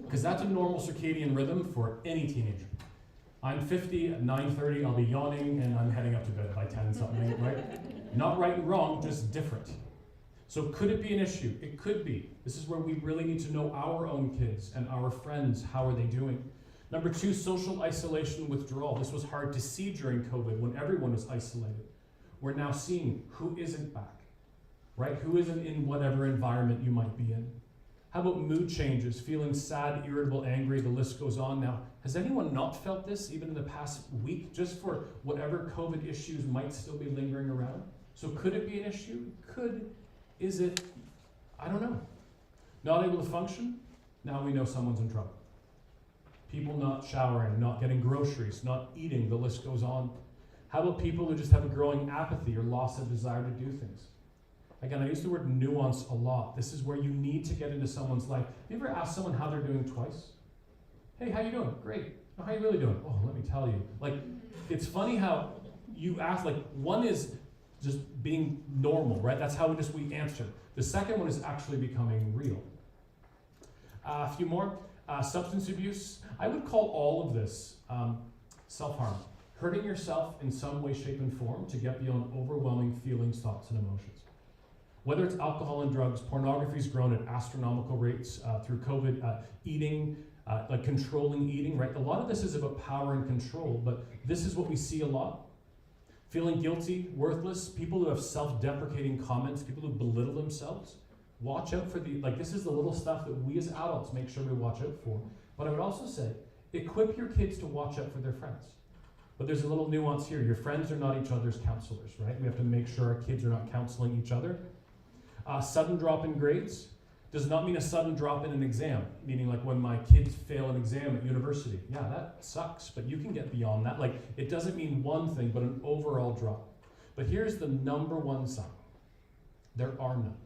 Because that's a normal circadian rhythm for any teenager. I'm 50, at 9:30, I'll be yawning, and I'm heading up to bed by 10 something, right? Not right and wrong, just different. So could it be an issue? It could be. This is where we really need to know our own kids and our friends. How are they doing? Number 2, social isolation withdrawal. This was hard to see during COVID when everyone was isolated. We're now seeing who isn't back, right? Who isn't in whatever environment you might be in. How about mood changes, feeling sad, irritable, angry, the list goes on. Now, has anyone not felt this even in the past week, just for whatever COVID issues might still be lingering around? So could it be an issue? Is it? I don't know. Not able to function? Now we know someone's in trouble. People not showering, not getting groceries, not eating, the list goes on. How about people who just have a growing apathy or loss of desire to do things? Again, I use the word nuance a lot. This is where you need to get into someone's life. You ever ask someone how they're doing twice? Hey, how you doing? Great. Oh, how you really doing? Oh, let me tell you. Like, it's funny how you ask, like, one is just being normal, right? That's how we answer. The second one is actually becoming real. A few more. Substance abuse. I would call all of this self-harm. Hurting yourself in some way, shape, and form to get beyond overwhelming feelings, thoughts, and emotions. Whether it's alcohol and drugs, pornography's grown at astronomical rates through COVID, eating, like controlling eating, right? A lot of this is about power and control, but this is what we see a lot. Feeling guilty, worthless, people who have self-deprecating comments, people who belittle themselves. Watch out for this is the little stuff that we as adults make sure we watch out for. But I would also say, equip your kids to watch out for their friends. But there's a little nuance here. Your friends are not each other's counselors, right? We have to make sure our kids are not counseling each other. Sudden drop in grades does not mean a sudden drop in an exam, meaning like when my kids fail an exam at university. Yeah, that sucks, but you can get beyond that. Like, it doesn't mean one thing, but an overall drop. But here's the number one sign. There are none.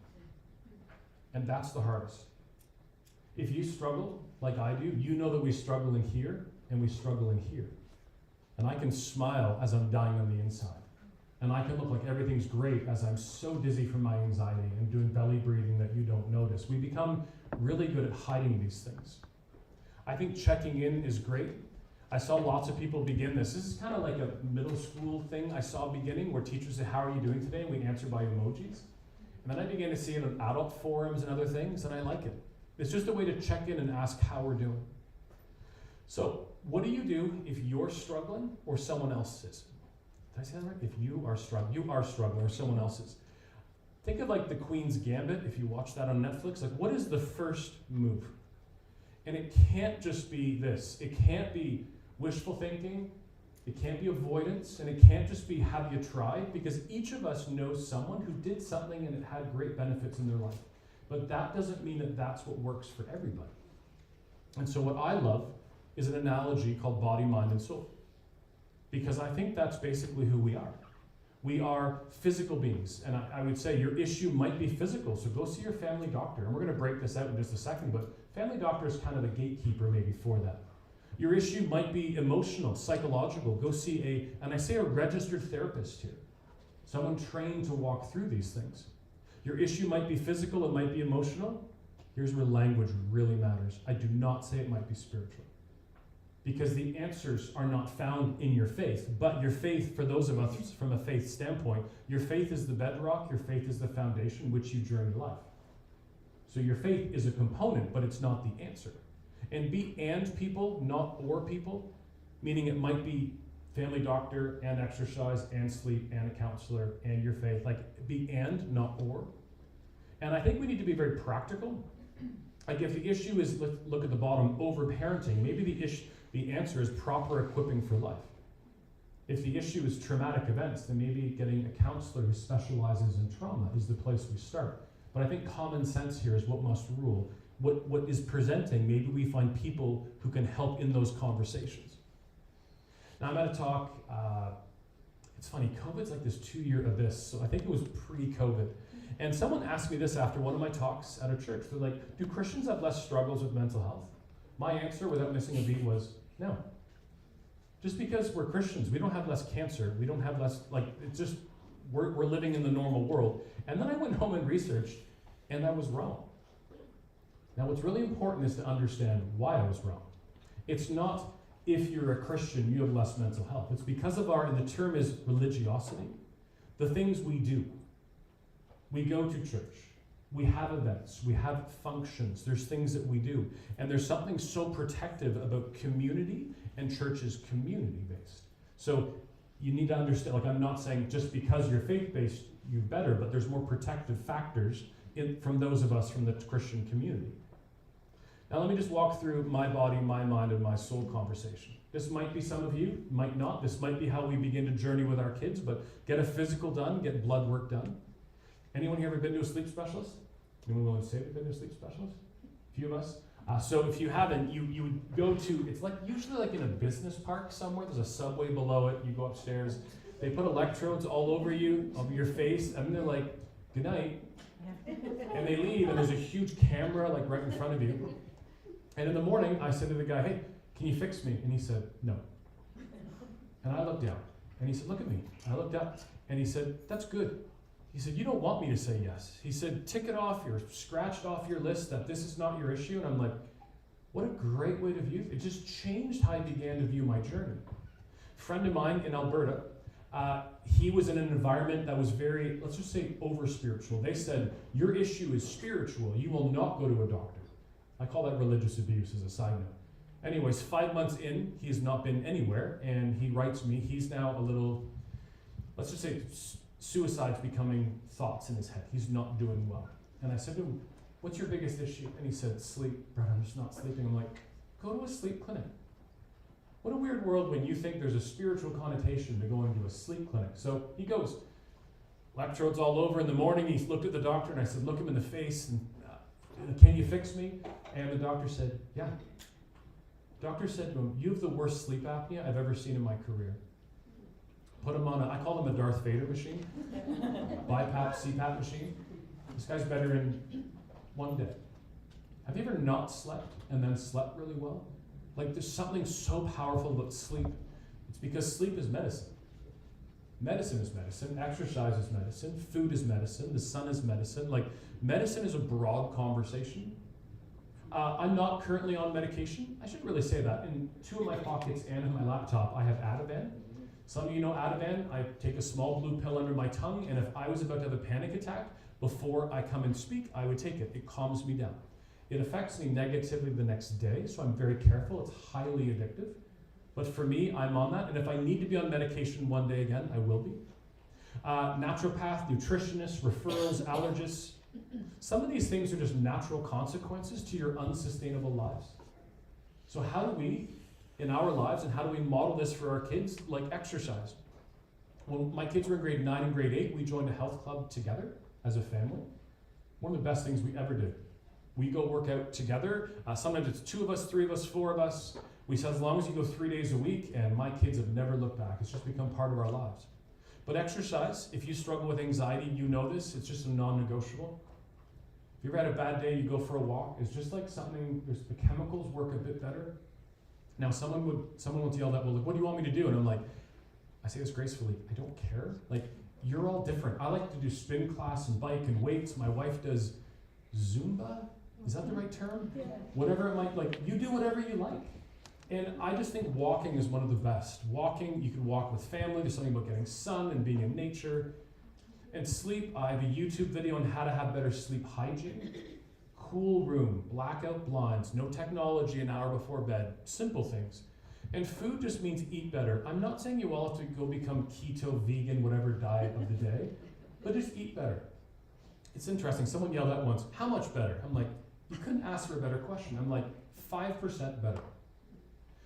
And that's the hardest. If you struggle like I do, you know that we struggle in here and we struggle in here. And I can smile as I'm dying on the inside. And I can look like everything's great as I'm so dizzy from my anxiety and doing belly breathing that you don't notice. We become really good at hiding these things. I think checking in is great. I saw lots of people begin this. This is kind of like a middle school thing I saw beginning where teachers say, how are you doing today? And we answer by emojis. And then I began to see it on adult forums and other things, and I like it. It's just a way to check in and ask how we're doing. So, what do you do if you're struggling or someone else is? Did I say that right? If you are struggling or someone else is. Think of like the Queen's Gambit, if you watch that on Netflix. Like, what is the first move? And it can't just be this. It can't be wishful thinking. It can't be avoidance, and it can't just be have you tried, because each of us knows someone who did something and it had great benefits in their life. But that doesn't mean that that's what works for everybody. And so what I love is an analogy called body, mind, and soul. Because I think that's basically who we are. We are physical beings, and I would say your issue might be physical, so go see your family doctor. And we're going to break this out in just a second, but family doctor is kind of a gatekeeper maybe for that. Your issue might be emotional, psychological. Go see and I say a registered therapist here. Someone trained to walk through these things. Your issue might be physical, it might be emotional. Here's where language really matters. I do not say it might be spiritual. Because the answers are not found in your faith, but your faith, for those of us from a faith standpoint, your faith is the bedrock, your faith is the foundation which you journey life. So your faith is a component, but it's not the answer. And be and people, not or people, meaning it might be family doctor and exercise and sleep and a counselor and your faith. Like, be and, not or. And I think we need to be very practical. Like, if the issue is, let's look at the bottom, over-parenting, maybe the answer is proper equipping for life. If the issue is traumatic events, then maybe getting a counselor who specializes in trauma is the place we start. But I think common sense here is what must rule. What is presenting, maybe we find people who can help in those conversations. Now I'm at a talk, it's funny, COVID's like this 2-year abyss, so I think it was pre-COVID. And someone asked me this after one of my talks at a church. They're like, do Christians have less struggles with mental health? My answer, without missing a beat, was no. Just because we're Christians, we don't have less cancer, we don't have less, like, it's just, we're living in the normal world. And then I went home and researched, and I was wrong. Now, what's really important is to understand why I was wrong. It's not if you're a Christian, you have less mental health. It's because of and the term is religiosity, the things we do. We go to church. We have events, we have functions, there's things that we do. And there's something so protective about community, and church is community-based. So you need to understand, like, I'm not saying just because you're faith-based, you're better, but there's more protective factors from those of us from the Christian community. Now let me just walk through my body, my mind, and my soul conversation. This might be some of you, might not. This might be how we begin to journey with our kids, but get a physical done, get blood work done. Anyone here ever been to a sleep specialist? Anyone willing to say they've been to a sleep specialist? A few of us? So if you haven't, you would go to, it's like usually like in a business park somewhere, there's a subway below it, you go upstairs, they put electrodes all over you, over your face, and they're like, good night. And they leave, and there's a huge camera like right in front of you. And in the morning, I said to the guy, hey, can you fix me? And he said, no. And I looked down, and he said, look at me. And I looked up, and he said, that's good. He said, you don't want me to say yes. He said, tick it off, you're scratched off your list that this is not your issue. And I'm like, what a great way to view it. It just changed how I began to view my journey. A friend of mine in Alberta, he was in an environment that was very, let's just say, over-spiritual. They said, your issue is spiritual. You will not go to a doctor. I call that religious abuse as a side note. Anyways, 5 months in, he's not been anywhere, and he writes me, he's now a little, let's just say, suicide's becoming thoughts in his head. He's not doing well. And I said to him, what's your biggest issue? And he said, sleep. Brad, I'm just not sleeping. I'm like, go to a sleep clinic. What a weird world when you think there's a spiritual connotation to going to a sleep clinic. So he goes, electrodes all over in the morning. He looked at the doctor, and I said, look him in the face, and can you fix me? And the doctor said, yeah. Doctor said to him, you have the worst sleep apnea I've ever seen in my career. Put him on I call him a Darth Vader machine. BiPAP, CPAP machine. This guy's better in 1 day. Have you ever not slept and then slept really well? Like, there's something so powerful about sleep. It's because sleep is medicine. Medicine is medicine, exercise is medicine, food is medicine, the sun is medicine. Like, medicine is a broad conversation. I'm not currently on medication. I should really say that. In 2 of my pockets and in my laptop, I have Ativan. Some of you know Ativan. I take a small blue pill under my tongue, and if I was about to have a panic attack, before I come and speak, I would take it. It calms me down. It affects me negatively the next day, so I'm very careful. It's highly addictive. But for me, I'm on that, and if I need to be on medication one day again, I will be. Naturopath, nutritionist, referrals, allergists. Some of these things are just natural consequences to your unsustainable lives. So how do we, in our lives, and how do we model this for our kids? Like exercise. When my kids were in grade 9 and grade 8, we joined a health club together as a family. One of the best things we ever did. We go work out together. Sometimes it's 2 of us, 3 of us, 4 of us. We said as long as you go 3 days a week, and my kids have never looked back. It's just become part of our lives. But exercise, if you struggle with anxiety, you know this, it's just a non-negotiable. If you ever had a bad day, you go for a walk. It's just like something, the chemicals work a bit better. Now someone will yell that, well, like, what do you want me to do? And I'm like, I say this gracefully, I don't care. Like, you're all different. I like to do spin class and bike and weights. My wife does Zumba. Is that the right term? Yeah. Whatever it might, like, you do whatever you like. And I just think walking is one of the best. Walking, you can walk with family. There's something about getting sun and being in nature. And sleep, I have a YouTube video on how to have better sleep hygiene. Cool room, blackout blinds, no technology an hour before bed, simple things. And food just means eat better. I'm not saying you all have to go become keto, vegan, whatever diet of the day, but just eat better. It's interesting, someone yelled out once, how much better? I'm like, you couldn't ask for a better question. I'm like, 5% better.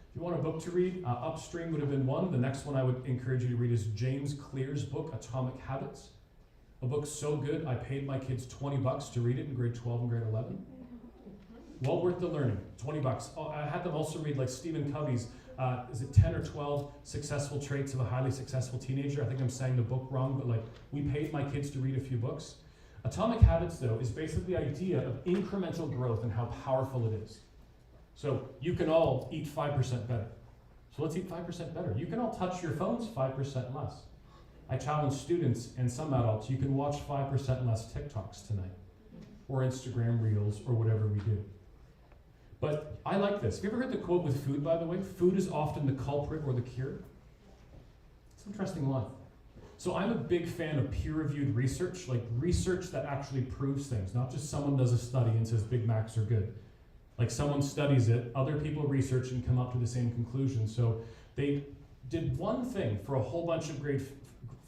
If you want a book to read, Upstream would have been one. The next one I would encourage you to read is James Clear's book, Atomic Habits. A book so good, I paid my kids $20 to read it in grade 12 and grade 11. Well worth the learning, $20. I had them also read like Stephen Covey's, is it 10 or 12 successful traits of a highly successful teenager? I think I'm saying the book wrong, but like we paid my kids to read a few books. Atomic Habits, though, is basically the idea of incremental growth and how powerful it is. So you can all eat 5% better. So let's eat 5% better. You can all touch your phones 5% less. I challenge students and some adults, you can watch 5% less TikToks tonight, or Instagram Reels, or whatever we do. But I like this. Have you ever heard the quote with food, by the way? Food is often the culprit or the cure. It's an interesting line. So I'm a big fan of peer-reviewed research, like research that actually proves things, not just someone does a study and says Big Macs are good. Like someone studies it, other people research and come up to the same conclusion. So they did one thing for a whole bunch of grade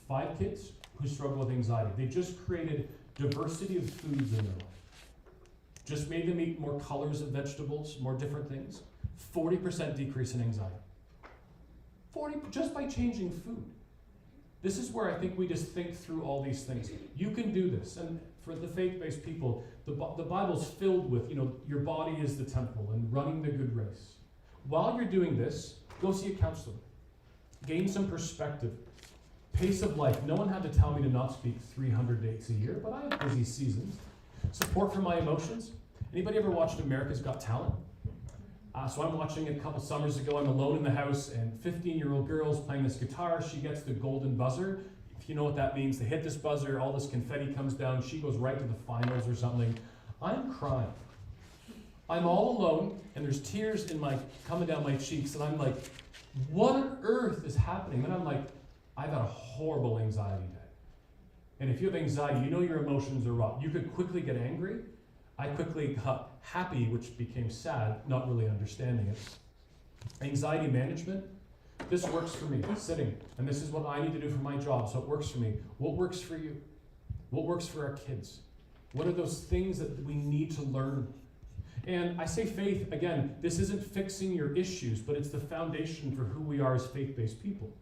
5 kids who struggle with anxiety. They just created diversity of foods in their life. Just made them eat more colors of vegetables, more different things. 40% decrease in anxiety. 40 just by changing food. This is where I think we just think through all these things. You can do this. And for the faith-based people, the Bible's filled with, your body is the temple and running the good race. While you're doing this, go see a counselor. Gain some perspective. Pace of life. No one had to tell me to not speak 300 dates a year, but I have busy seasons. Support for my emotions. Anybody ever watched America's Got Talent? So I'm watching it a couple summers ago. I'm alone in the house, and 15-year-old girl's playing this guitar. She gets the golden buzzer. If you know what that means, they hit this buzzer, all this confetti comes down. She goes right to the finals or something. I'm crying. I'm all alone, and there's tears coming down my cheeks, and I'm like, what on earth is happening? And I'm like, I've had a horrible anxiety day. And if you have anxiety, you know your emotions are raw. You could quickly get angry. I quickly got happy, which became sad, not really understanding it. Anxiety management, this works for me, sitting. And this is what I need to do for my job, so it works for me. What works for you? What works for our kids? What are those things that we need to learn? And I say faith, again, this isn't fixing your issues, but it's the foundation for who we are as faith-based people.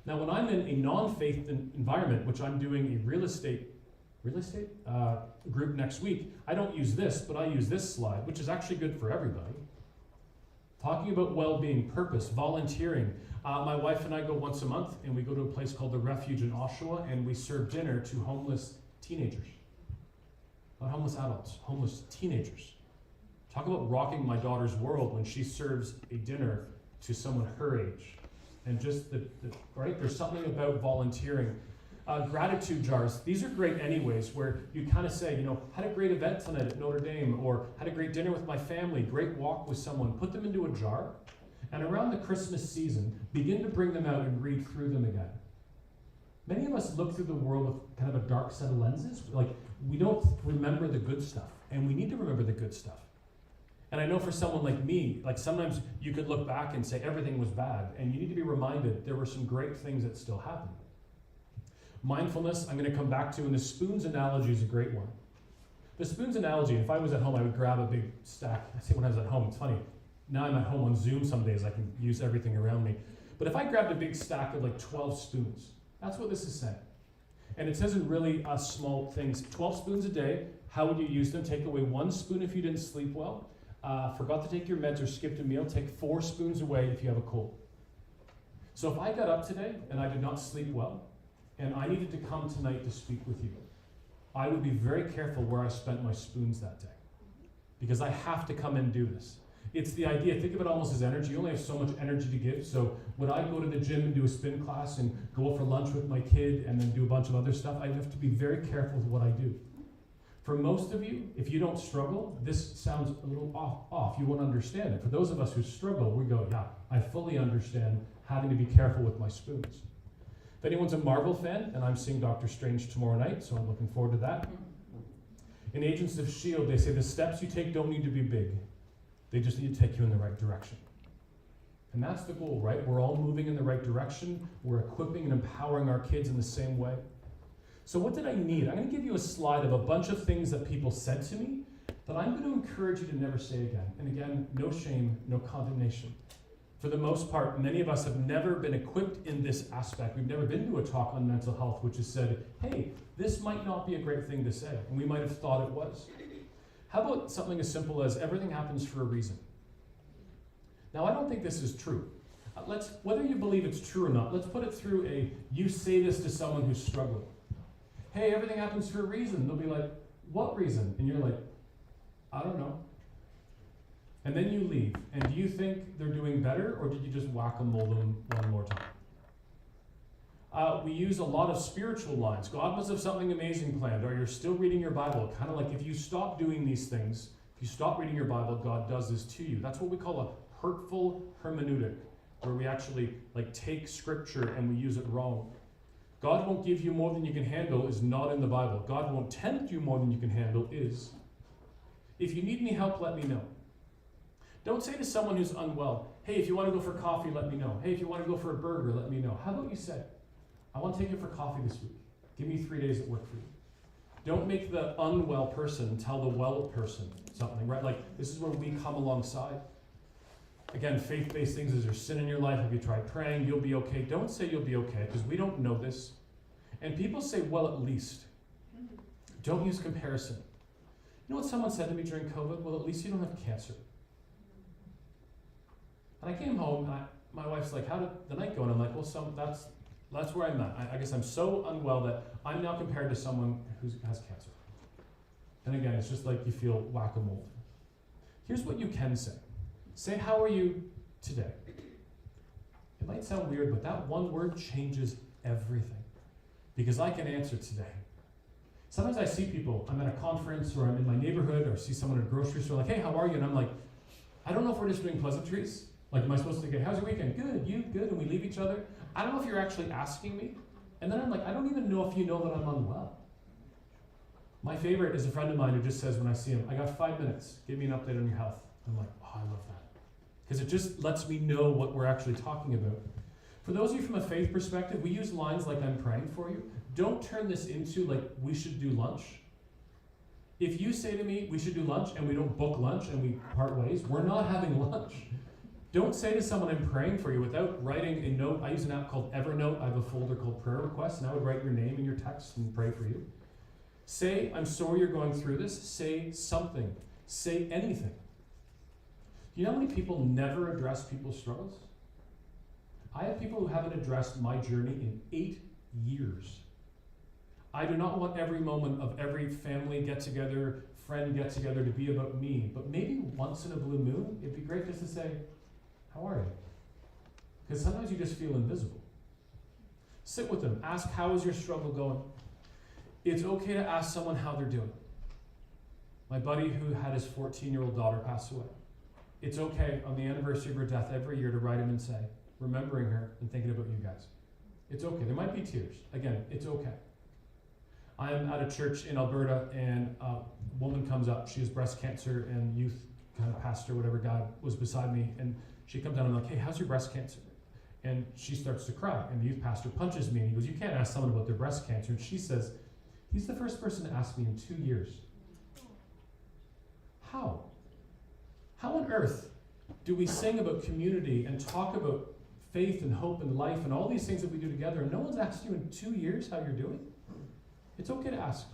Now, when I'm in a non-faith environment, which I'm doing a real estate group next week, I don't use this, but I use this slide, which is actually good for everybody. Talking about well-being, purpose, volunteering. My wife and I go once a month, and we go to a place called the Refuge in Oshawa, and we serve dinner to homeless teenagers. Not homeless adults, homeless teenagers. Talk about rocking my daughter's world when she serves a dinner to someone her age. And just right, there's something about volunteering. Gratitude jars, these are great anyways, where you kind of say, had a great event tonight at Notre Dame, or had a great dinner with my family, great walk with someone. Put them into a jar, and around the Christmas season, begin to bring them out and read through them again. Many of us look through the world with kind of a dark set of lenses. Like, we don't remember the good stuff, and we need to remember the good stuff. And I know for someone like me, like sometimes you could look back and say everything was bad, and you need to be reminded there were some great things that still happened. Mindfulness, I'm going to come back to, and the spoons analogy is a great one. The spoons analogy, if I was at home, I would grab a big stack. I say when I was at home, it's funny. Now I'm at home on Zoom some days, I can use everything around me. But if I grabbed a big stack of like 12 spoons, that's what this is saying. And it says in really small things, 12 spoons a day, how would you use them? Take away 1 spoon if you didn't sleep well. Forgot to take your meds or skipped a meal, take 4 spoons away if you have a cold. So if I got up today and I did not sleep well, and I needed to come tonight to speak with you, I would be very careful where I spent my spoons that day. Because I have to come and do this. It's the idea, think of it almost as energy. You only have so much energy to give. So would I go to the gym and do a spin class and go for lunch with my kid and then do a bunch of other stuff? I have to be very careful with what I do. For most of you, if you don't struggle, this sounds a little off. You won't understand it. For those of us who struggle, we go, yeah, I fully understand having to be careful with my spoons. If anyone's a Marvel fan, and I'm seeing Doctor Strange tomorrow night, so I'm looking forward to that. In Agents of S.H.I.E.L.D., they say the steps you take don't need to be big. They just need to take you in the right direction. And that's the goal, right? We're all moving in the right direction. We're equipping and empowering our kids in the same way. So what did I need? I'm going to give you a slide of a bunch of things that people said to me that I'm going to encourage you to never say again. And again, no shame, no condemnation. For the most part, many of us have never been equipped in this aspect. We've never been to a talk on mental health which has said, hey, this might not be a great thing to say. And we might have thought it was. How about something as simple as everything happens for a reason? Now, I don't think this is true. Whether you believe it's true or not, let's put it through you say this to someone who's struggling. Hey, everything happens for a reason. They'll be like, what reason? And you're like, I don't know. And then you leave. And do you think they're doing better, or did you just whack-a-mole them one more time? We use a lot of spiritual lines. God must have something amazing planned, or you're still reading your Bible. Kind of like if you stop doing these things, if you stop reading your Bible, God does this to you. That's what we call a hurtful hermeneutic, where we actually take scripture and we use it wrong. God won't give you more than you can handle is not in the Bible. God won't tempt you more than you can handle is. If you need any help, let me know. Don't say to someone who's unwell, hey, if you want to go for coffee, let me know. Hey, if you want to go for a burger, let me know. How about you say, I want to take you for coffee this week. Give me 3 days at work for you. Don't make the unwell person tell the well person something, right? Like, this is where we come alongside. Again, faith-based things. Is there sin in your life? Have you tried praying? You'll be okay. Don't say you'll be okay, because we don't know this. And people say, well, at least. Don't use comparison. You know what someone said to me during COVID? Well, at least you don't have cancer. And I came home, and my wife's like, how did the night go? And I'm like, well, that's where I'm at. I guess I'm so unwell that I'm now compared to someone who has cancer. And again, it's just like you feel whack-a-mole. Here's what you can say. Say, how are you today? It might sound weird, but that one word changes everything. Because I can answer today. Sometimes I see people, I'm at a conference or I'm in my neighborhood or see someone at a grocery store like, hey, how are you? And I'm like, I don't know if we're just doing pleasantries. Like, am I supposed to get, how's your weekend? Good, you, good, and we leave each other. I don't know if you're actually asking me. And then I'm like, I don't even know if you know that I'm unwell. My favorite is a friend of mine who just says when I see him, I got 5 minutes, give me an update on your health. I'm like, oh, I love that. Because it just lets me know what we're actually talking about. For those of you from a faith perspective, we use lines like I'm praying for you. Don't turn this into like we should do lunch. If you say to me, we should do lunch, and we don't book lunch and we part ways, we're not having lunch. Don't say to someone, I'm praying for you, without writing a note. I use an app called Evernote. I have a folder called prayer requests, and I would write your name in your text and pray for you. Say, I'm sorry you're going through this. Say something. Say anything. You know how many people never address people's struggles? I have people who haven't addressed my journey in 8 years. I do not want every moment of every family get-together, friend get-together to be about me, but maybe once in a blue moon, it'd be great just to say, how are you? Because sometimes you just feel invisible. Sit with them. Ask, how is your struggle going? It's okay to ask someone how they're doing. My buddy who had his 14-year-old daughter pass away. It's okay on the anniversary of her death every year to write him and say, remembering her and thinking about you guys. It's okay. There might be tears. Again, it's okay. I am at a church in Alberta, and a woman comes up. She has breast cancer, and youth kind of pastor, whatever guy was beside me, and she comes down and I'm like, hey, how's your breast cancer? And she starts to cry, and the youth pastor punches me, and he goes, you can't ask someone about their breast cancer. And she says, he's the first person to ask me in 2 years. How? How on earth do we sing about community and talk about faith and hope and life and all these things that we do together, and no one's asked you in 2 years how you're doing? It's okay to ask.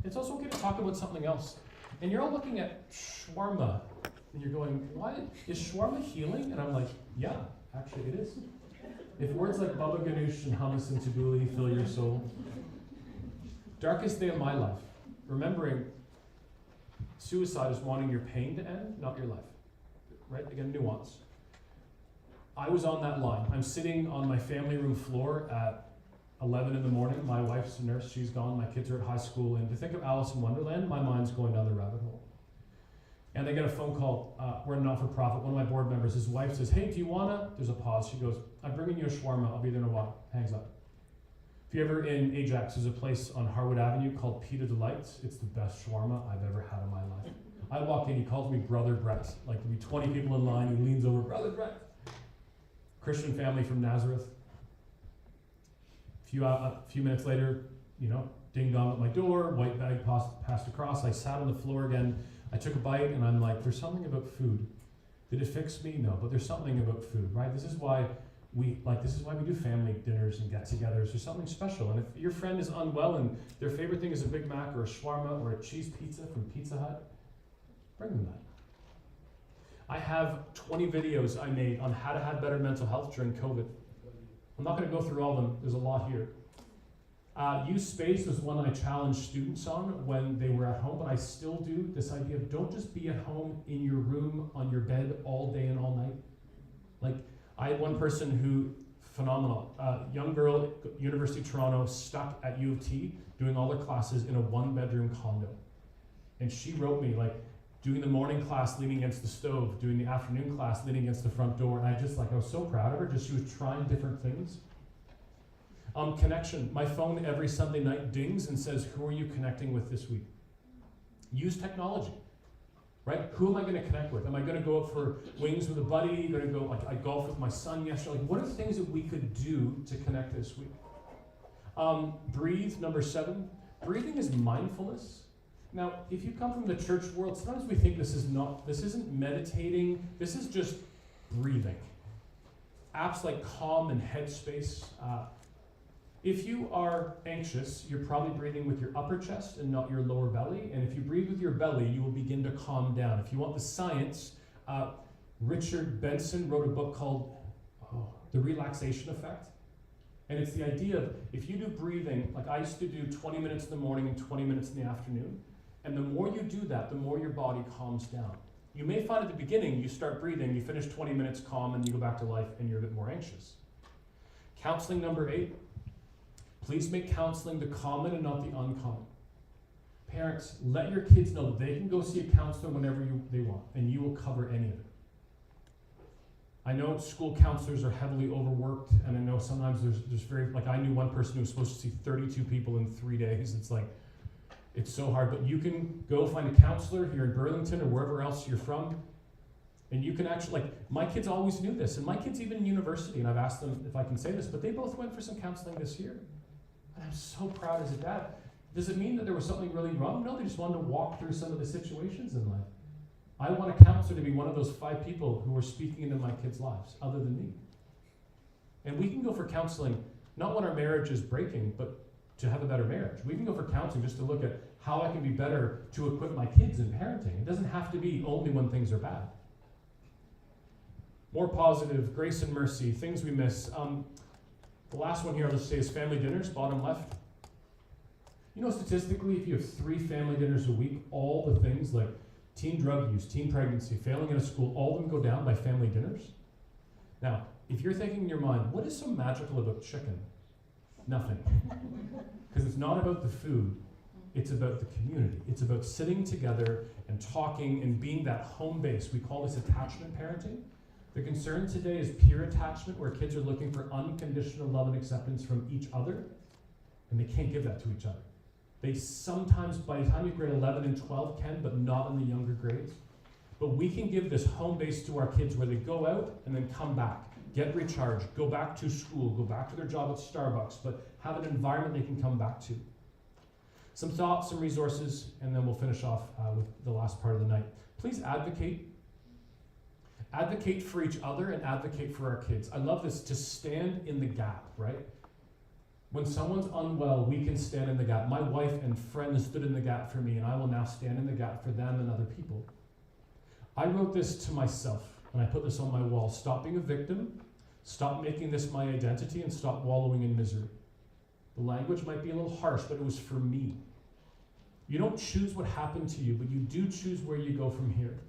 It's also okay to talk about something else. And you're all looking at shawarma, and you're going, why? Is shawarma healing? And I'm like, yeah, actually it is. If words like baba ganoush and hummus and tabbouleh fill your soul. Darkest day of my life, remembering suicide is wanting your pain to end, not your life. Right? Again, nuance. I was on that line. I'm sitting on my family room floor at 11 in the morning. My wife's a nurse. She's gone. My kids are at high school. And to think of Alice in Wonderland, my mind's going down the rabbit hole. And I get a phone call. We're a not-for-profit. One of my board members, his wife says, hey, do you want to? There's a pause. She goes, I'm bringing you a shawarma. I'll be there in a while. Hangs up. If you're ever in Ajax, there's a place on Harwood Avenue called Pita Delights. It's the best shawarma I've ever had in my life. I walk in, he calls me Brother Brett. Like, there'll be 20 people in line, he leans over, Brother Brett. Christian family from Nazareth. A few minutes later, ding dong at my door, white bag passed across. I sat on the floor again. I took a bite, and I'm like, there's something about food. Did it fix me? No, but there's something about food, right? This is why we do family dinners and get-togethers. There's something special. And if your friend is unwell and their favorite thing is a Big Mac or a shawarma or a cheese pizza from Pizza Hut, bring them that. I have 20 videos I made on how to have better mental health during COVID. I'm not going to go through all of them. There's a lot here. Use space was one I challenged students on when they were at home, but I still do this idea of don't just be at home in your room on your bed all day and all night. Like, I had one person who, phenomenal, young girl, University of Toronto, stuck at U of T, doing all her classes in a one-bedroom condo. And she wrote me, like, doing the morning class leaning against the stove, doing the afternoon class leaning against the front door, and I was so proud of her, she was trying different things. Connection. My phone every Sunday night dings and says, who are you connecting with this week? Use technology, right? Who am I going to connect with? Am I going to go out for wings with a buddy? Going to go, like I golfed with my son yesterday. Like, what are things that we could do to connect this week? Breathe, number 7. Breathing is mindfulness. Now, if you come from the church world, sometimes we think this isn't meditating, this is just breathing. Apps like Calm and Headspace. If you are anxious, you're probably breathing with your upper chest and not your lower belly. And if you breathe with your belly, you will begin to calm down. If you want the science, Richard Benson wrote a book called The Relaxation Effect. And it's the idea of, if you do breathing, like I used to do 20 minutes in the morning and 20 minutes in the afternoon, and the more you do that, the more your body calms down. You may find at the beginning, you start breathing, you finish 20 minutes calm, and you go back to life, and you're a bit more anxious. Counseling, number 8. Please make counseling the common and not the uncommon. Parents, let your kids know that they can go see a counselor whenever they want, and you will cover any of it. I know school counselors are heavily overworked, and I know sometimes there's very, like I knew one person who was supposed to see 32 people in 3 days. It's like, it's so hard, but you can go find a counselor here in Burlington or wherever else you're from, and you can actually, like, my kids always knew this, and my kids even in university, and I've asked them if I can say this, but they both went for some counseling this year. And I'm so proud as a dad. Does it mean that there was something really wrong? No, they just wanted to walk through some of the situations in life. I want a counselor to be one of those 5 people who are speaking into my kids' lives, other than me. And we can go for counseling, not when our marriage is breaking, but to have a better marriage. We can go for counseling just to look at how I can be better to equip my kids in parenting. It doesn't have to be only when things are bad. More positive, grace and mercy, things we miss. The last one here I'll just say is family dinners, bottom left. You know, statistically, if you have 3 family dinners a week, all the things like teen drug use, teen pregnancy, failing in a school, all of them go down by family dinners. Now, if you're thinking in your mind, what is so magical about chicken? Nothing. Because it's not about the food, it's about the community. It's about sitting together and talking and being that home base. We call this attachment parenting. The concern today is peer attachment, where kids are looking for unconditional love and acceptance from each other, and they can't give that to each other. They sometimes, by the time you grade 11 and 12, can, but not in the younger grades. But we can give this home base to our kids where they go out and then come back, get recharged, go back to school, go back to their job at Starbucks, but have an environment they can come back to. Some thoughts, some resources, and then we'll finish off with the last part of the night. Please advocate. Advocate for each other and advocate for our kids. I love this, to stand in the gap, right? When someone's unwell, we can stand in the gap. My wife and friends stood in the gap for me, and I will now stand in the gap for them and other people. I wrote this to myself, and I put this on my wall. Stop being a victim, stop making this my identity, and stop wallowing in misery. The language might be a little harsh, but it was for me. You don't choose what happened to you, but you do choose where you go from here.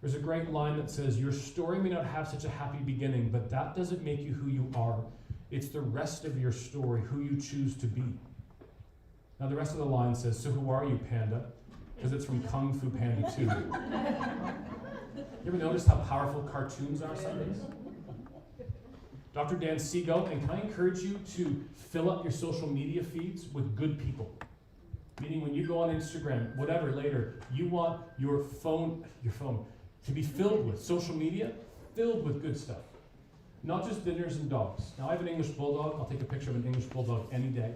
There's a great line that says, your story may not have such a happy beginning, but that doesn't make you who you are. It's the rest of your story, who you choose to be. Now the rest of the line says, so who are you, Panda? Because it's from Kung Fu Panda 2. You ever notice how powerful cartoons are some days? Dr. Dan Siegel, and can I encourage you to fill up your social media feeds with good people? Meaning when you go on Instagram, whatever, later, you want your phone to be filled with social media, filled with good stuff. Not just dinners and dogs. Now I have an English bulldog. I'll take a picture of an English bulldog any day.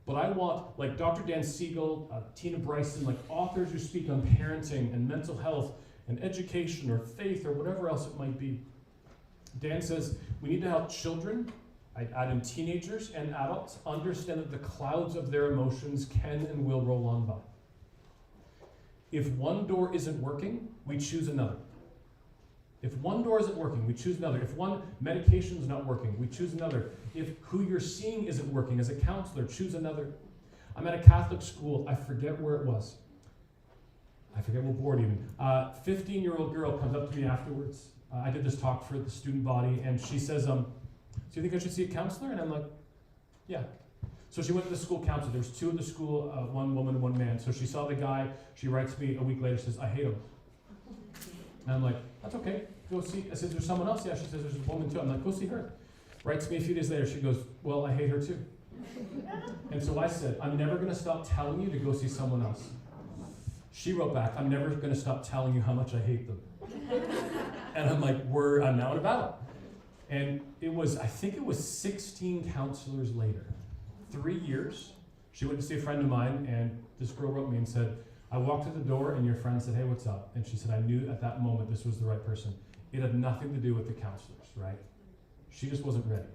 But I want, like Dr. Dan Siegel, Tina Bryson, like authors who speak on parenting and mental health and education or faith or whatever else it might be. Dan says we need to help children, I add in teenagers and adults, understand that the clouds of their emotions can and will roll on by. If one door isn't working, we choose another. If one door isn't working, we choose another. If one medication is not working, we choose another. If who you're seeing isn't working as a counselor, choose another. I'm at a Catholic school. I forget where it was. I forget what board even. 15-year-old girl comes up to me afterwards. I did this talk for the student body, and she says, do you think I should see a counselor? And I'm like, yeah. So she went to the school counselor. There's 2 in the school, one woman, 1 man. So she saw the guy. She writes me a week later, says, I hate him. And I'm like, that's okay. Go see. I said, there's someone else? Yeah, she says, there's a woman too. I'm like, go see her. Writes me a few days later, she goes, well, I hate her too. And so I said, I'm never going to stop telling you to go see someone else. She wrote back, I'm never going to stop telling you how much I hate them. And I'm like, I'm now in a battle. And I think it was 16 counselors later, 3 years. She went to see a friend of mine, and this girl wrote me and said, I walked through the door and your friend said, hey, what's up? And she said, I knew at that moment this was the right person. It had nothing to do with the counselors, right? She just wasn't ready.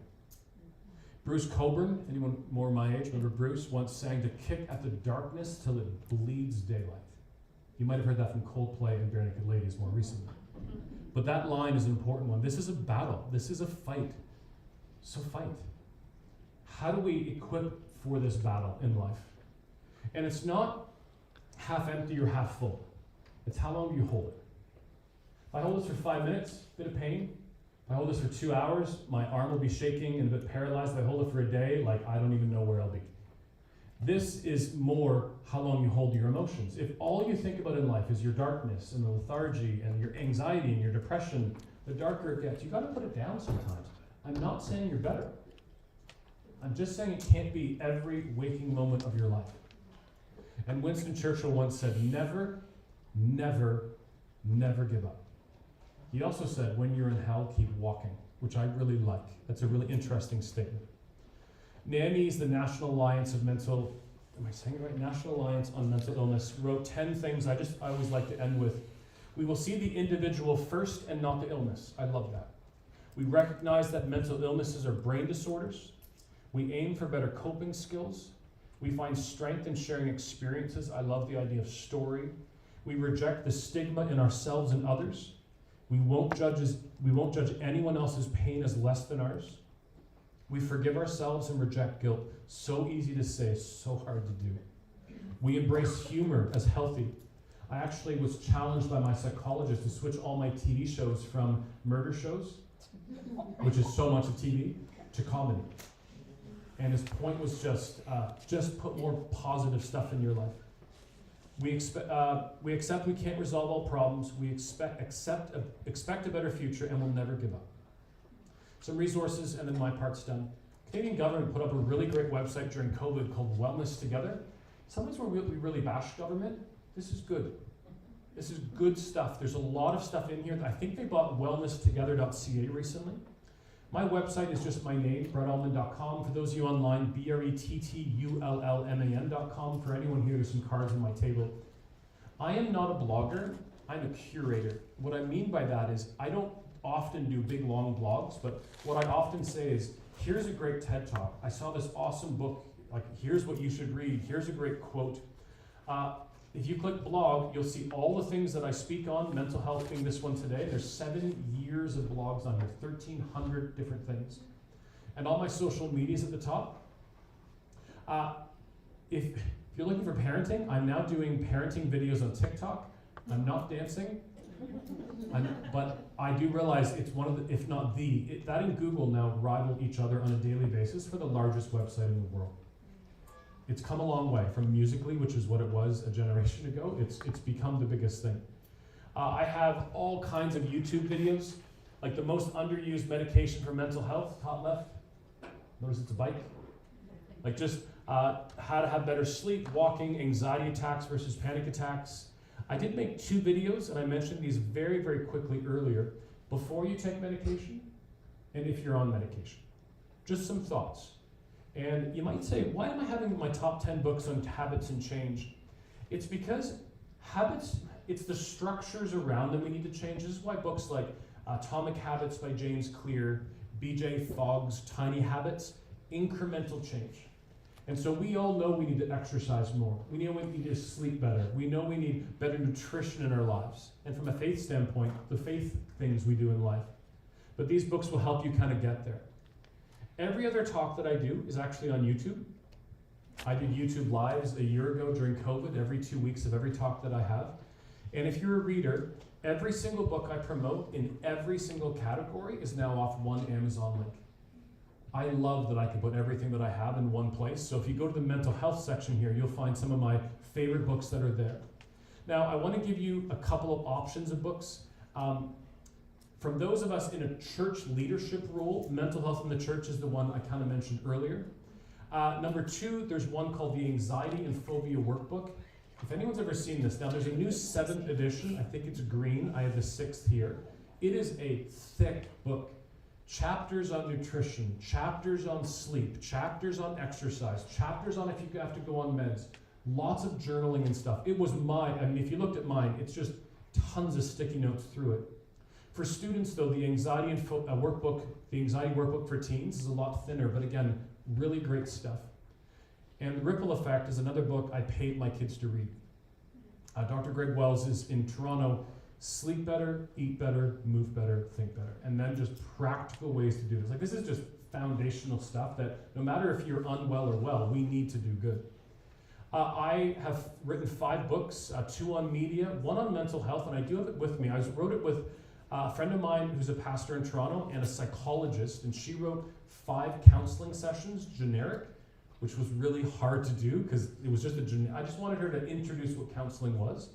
Bruce Coburn, anyone more my age, remember Bruce, once sang to kick at the darkness till it bleeds daylight. You might have heard that from Coldplay and Bare Naked Ladies more recently. But that line is an important one. This is a battle. This is a fight. So fight. How do we equip for this battle in life? And it's not half empty or half full. It's how long do you hold it. If I hold this for 5 minutes, bit of pain. If I hold this for 2 hours, my arm will be shaking and a bit paralyzed. If I hold it for a day, I don't even know where I'll be. This is more how long you hold your emotions. If all you think about in life is your darkness and the lethargy and your anxiety and your depression, the darker it gets, you got to put it down sometimes. I'm not saying you're better. I'm just saying it can't be every waking moment of your life. And Winston Churchill once said, never, never, never give up. He also said, when you're in hell, keep walking, which I really like. That's a really interesting statement. NAMI's, the National Alliance on Mental Illness, wrote 10 things I always like to end with. We will see the individual first and not the illness. I love that. We recognize that mental illnesses are brain disorders. We aim for better coping skills. We find strength in sharing experiences. I love the idea of story. We reject the stigma in ourselves and others. We won't judge anyone else's pain as less than ours. We forgive ourselves and reject guilt. So easy to say, so hard to do. We embrace humor as healthy. I actually was challenged by my psychologist to switch all my TV shows from murder shows, which is so much of TV, to comedy. And his point was just put more positive stuff in your life. We accept we can't resolve all problems. We expect a better future, and we'll never give up. Some resources, and then my part's done. Canadian government put up a really great website during COVID called Wellness Together. Sometimes we really bash government. This is good. This is good stuff. There's a lot of stuff in here. I think they bought wellnesstogether.ca recently. My website is just my name, brettallman.com. For those of you online, BRETTULLMAN.com. For anyone here, there's some cards on my table. I am not a blogger, I'm a curator. What I mean by that is I don't often do big, long blogs, but what I often say is, here's a great TED Talk. I saw this awesome book, here's what you should read, here's a great quote. If you click blog, you'll see all the things that I speak on, mental health being this one today. There's 7 years of blogs on here, 1,300 different things. And all my social medias at the top. If you're looking for parenting, I'm now doing parenting videos on TikTok. I'm not dancing, but I do realize it's one of the, if not that and Google now rival each other on a daily basis for the largest website in the world. It's come a long way from Musical.ly, which is what it was a generation ago. It's become the biggest thing. I have all kinds of YouTube videos, like the most underused medication for mental health, top left. Notice it's a bike. Like just how to have better sleep, walking, anxiety attacks versus panic attacks. I did make 2 videos, and I mentioned these very, very quickly earlier. Before you take medication, and if you're on medication. Just some thoughts. And you might say, why am I having my top 10 books on habits and change? It's because habits, it's the structures around them we need to change. This is why books like Atomic Habits by James Clear, B.J. Fogg's Tiny Habits, incremental change. And so we all know we need to exercise more. We know we need to sleep better. We know we need better nutrition in our lives. And from a faith standpoint, the faith things we do in life. But these books will help you kind of get there. Every other talk that I do is actually on YouTube. I did YouTube Lives a year ago during COVID, every 2 weeks of every talk that I have. And if you're a reader, every single book I promote in every single category is now off one Amazon link. I love that I can put everything that I have in one place. So if you go to the mental health section here, you'll find some of my favorite books that are there. Now, I want to give you a couple of options of books. From those of us in a church leadership role, mental health in the church is the one I kind of mentioned earlier. Number 2, there's one called the Anxiety and Phobia Workbook. If anyone's ever seen this, now there's a new 7th edition. I think it's green. I have the 6th here. It is a thick book. Chapters on nutrition, chapters on sleep, chapters on exercise, chapters on if you have to go on meds, lots of journaling and stuff. It was mine. I mean, if you looked at mine, it's just tons of sticky notes through it. For students, though, the Anxiety and Workbook, the Anxiety Workbook for Teens is a lot thinner, but again, really great stuff. And The Ripple Effect is another book I paid my kids to read. Dr. Greg Wells is in Toronto. Sleep better, eat better, move better, think better. And then just practical ways to do this. Like, this is just foundational stuff that no matter if you're unwell or well, we need to do good. I have written 5 books, 2 on media, 1 on mental health, and I do have it with me. I wrote it with a friend of mine who's a pastor in Toronto and a psychologist, and she wrote 5 counseling sessions, generic, which was really hard to do because it was just I just wanted her to introduce what counseling was.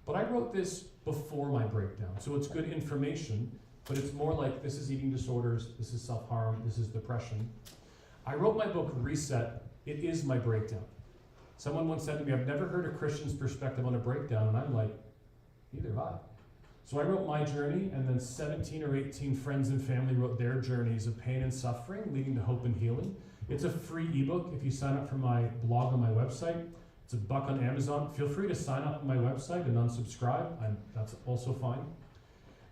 But I wrote this before my breakdown, so it's good information, but it's more like this is eating disorders, this is self-harm, this is depression. I wrote my book, Reset. It is my breakdown. Someone once said to me, I've never heard a Christian's perspective on a breakdown, and I'm like, neither have I. So I wrote my journey, and then 17 or 18 friends and family wrote their journeys of pain and suffering, leading to hope and healing. It's a free ebook if you sign up for my blog on my website. It's $1 on Amazon. Feel free to sign up on my website and unsubscribe. That's also fine.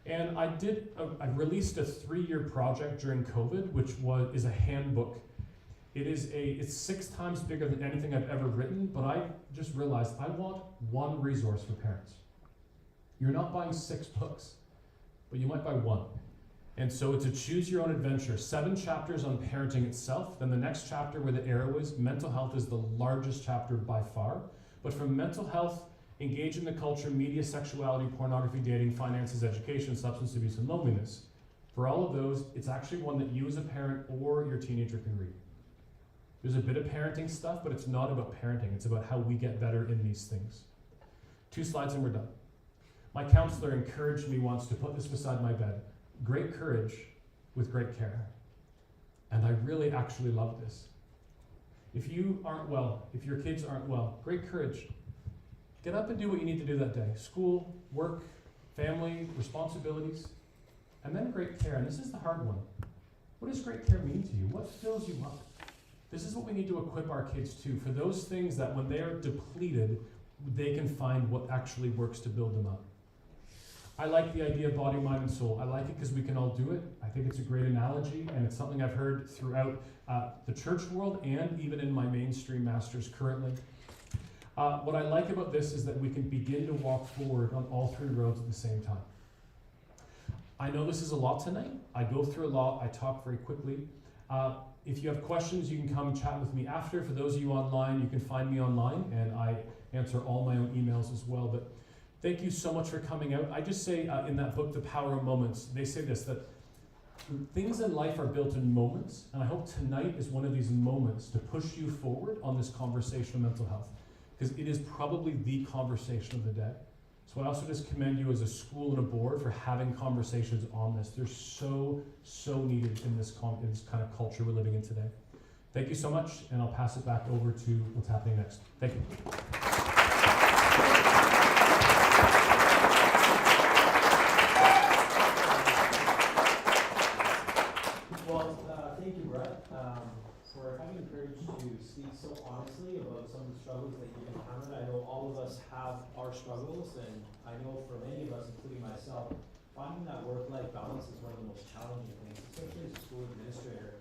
And I released a 3-year project during COVID, which is a handbook. It's 6 times bigger than anything I've ever written, but I just realized I want one resource for parents. You're not buying 6 books, but you might buy 1. And so it's a choose your own adventure. 7 chapters on parenting itself. Then the next chapter where the arrow is, mental health is the largest chapter by far. But from mental health, engage in the culture, media, sexuality, pornography, dating, finances, education, substance abuse, and loneliness. For all of those, it's actually one that you as a parent or your teenager can read. There's a bit of parenting stuff, but it's not about parenting. It's about how we get better in these things. 2 slides and we're done. My counselor encouraged me once to put this beside my bed. Great courage with great care. And I really actually love this. If you aren't well, if your kids aren't well, great courage. Get up and do what you need to do that day. School, work, family, responsibilities, and then great care. And this is the hard one. What does great care mean to you? What fills you up? This is what we need to equip our kids to, for those things that when they are depleted, they can find what actually works to build them up. I like the idea of body, mind, and soul. I like it because we can all do it. I think it's a great analogy, and it's something I've heard throughout the church world and even in my mainstream masters currently. What I like about this is that we can begin to walk forward on all 3 roads at the same time. I know this is a lot tonight. I go through a lot. I talk very quickly. If you have questions, you can come and chat with me after. For those of you online, you can find me online, and I answer all my own emails as well. But thank you so much for coming out. I just say in that book, The Power of Moments, they say this, that things in life are built in moments, and I hope tonight is one of these moments to push you forward on this conversation of mental health, because it is probably the conversation of the day. So I also just commend you as a school and a board for having conversations on this. They're so needed in this kind of culture we're living in today. Thank you so much, and I'll pass it back over to what's happening next. Thank you. Well, thank you, Brett, for having the courage to speak so honestly about some of the struggles that you've encountered. I know all of us have our struggles, and I know for many of us, including myself, finding that work-life balance is one of the most challenging things, especially as a school administrator.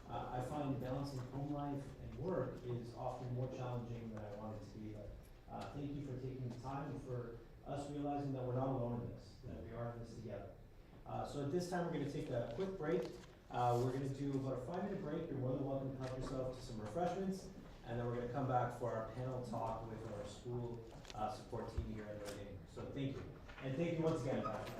I find balancing home life and work is often more challenging than I want it to be. But thank you for taking the time and for us realizing that we're not alone in this, that we are in this together. So at this time, we're going to take a quick break. We're going to do about a 5-minute break. You're more than welcome to help yourself to some refreshments. And then we're going to come back for our panel talk with our school support team here at Reading. So thank you. And thank you once again, Pastor.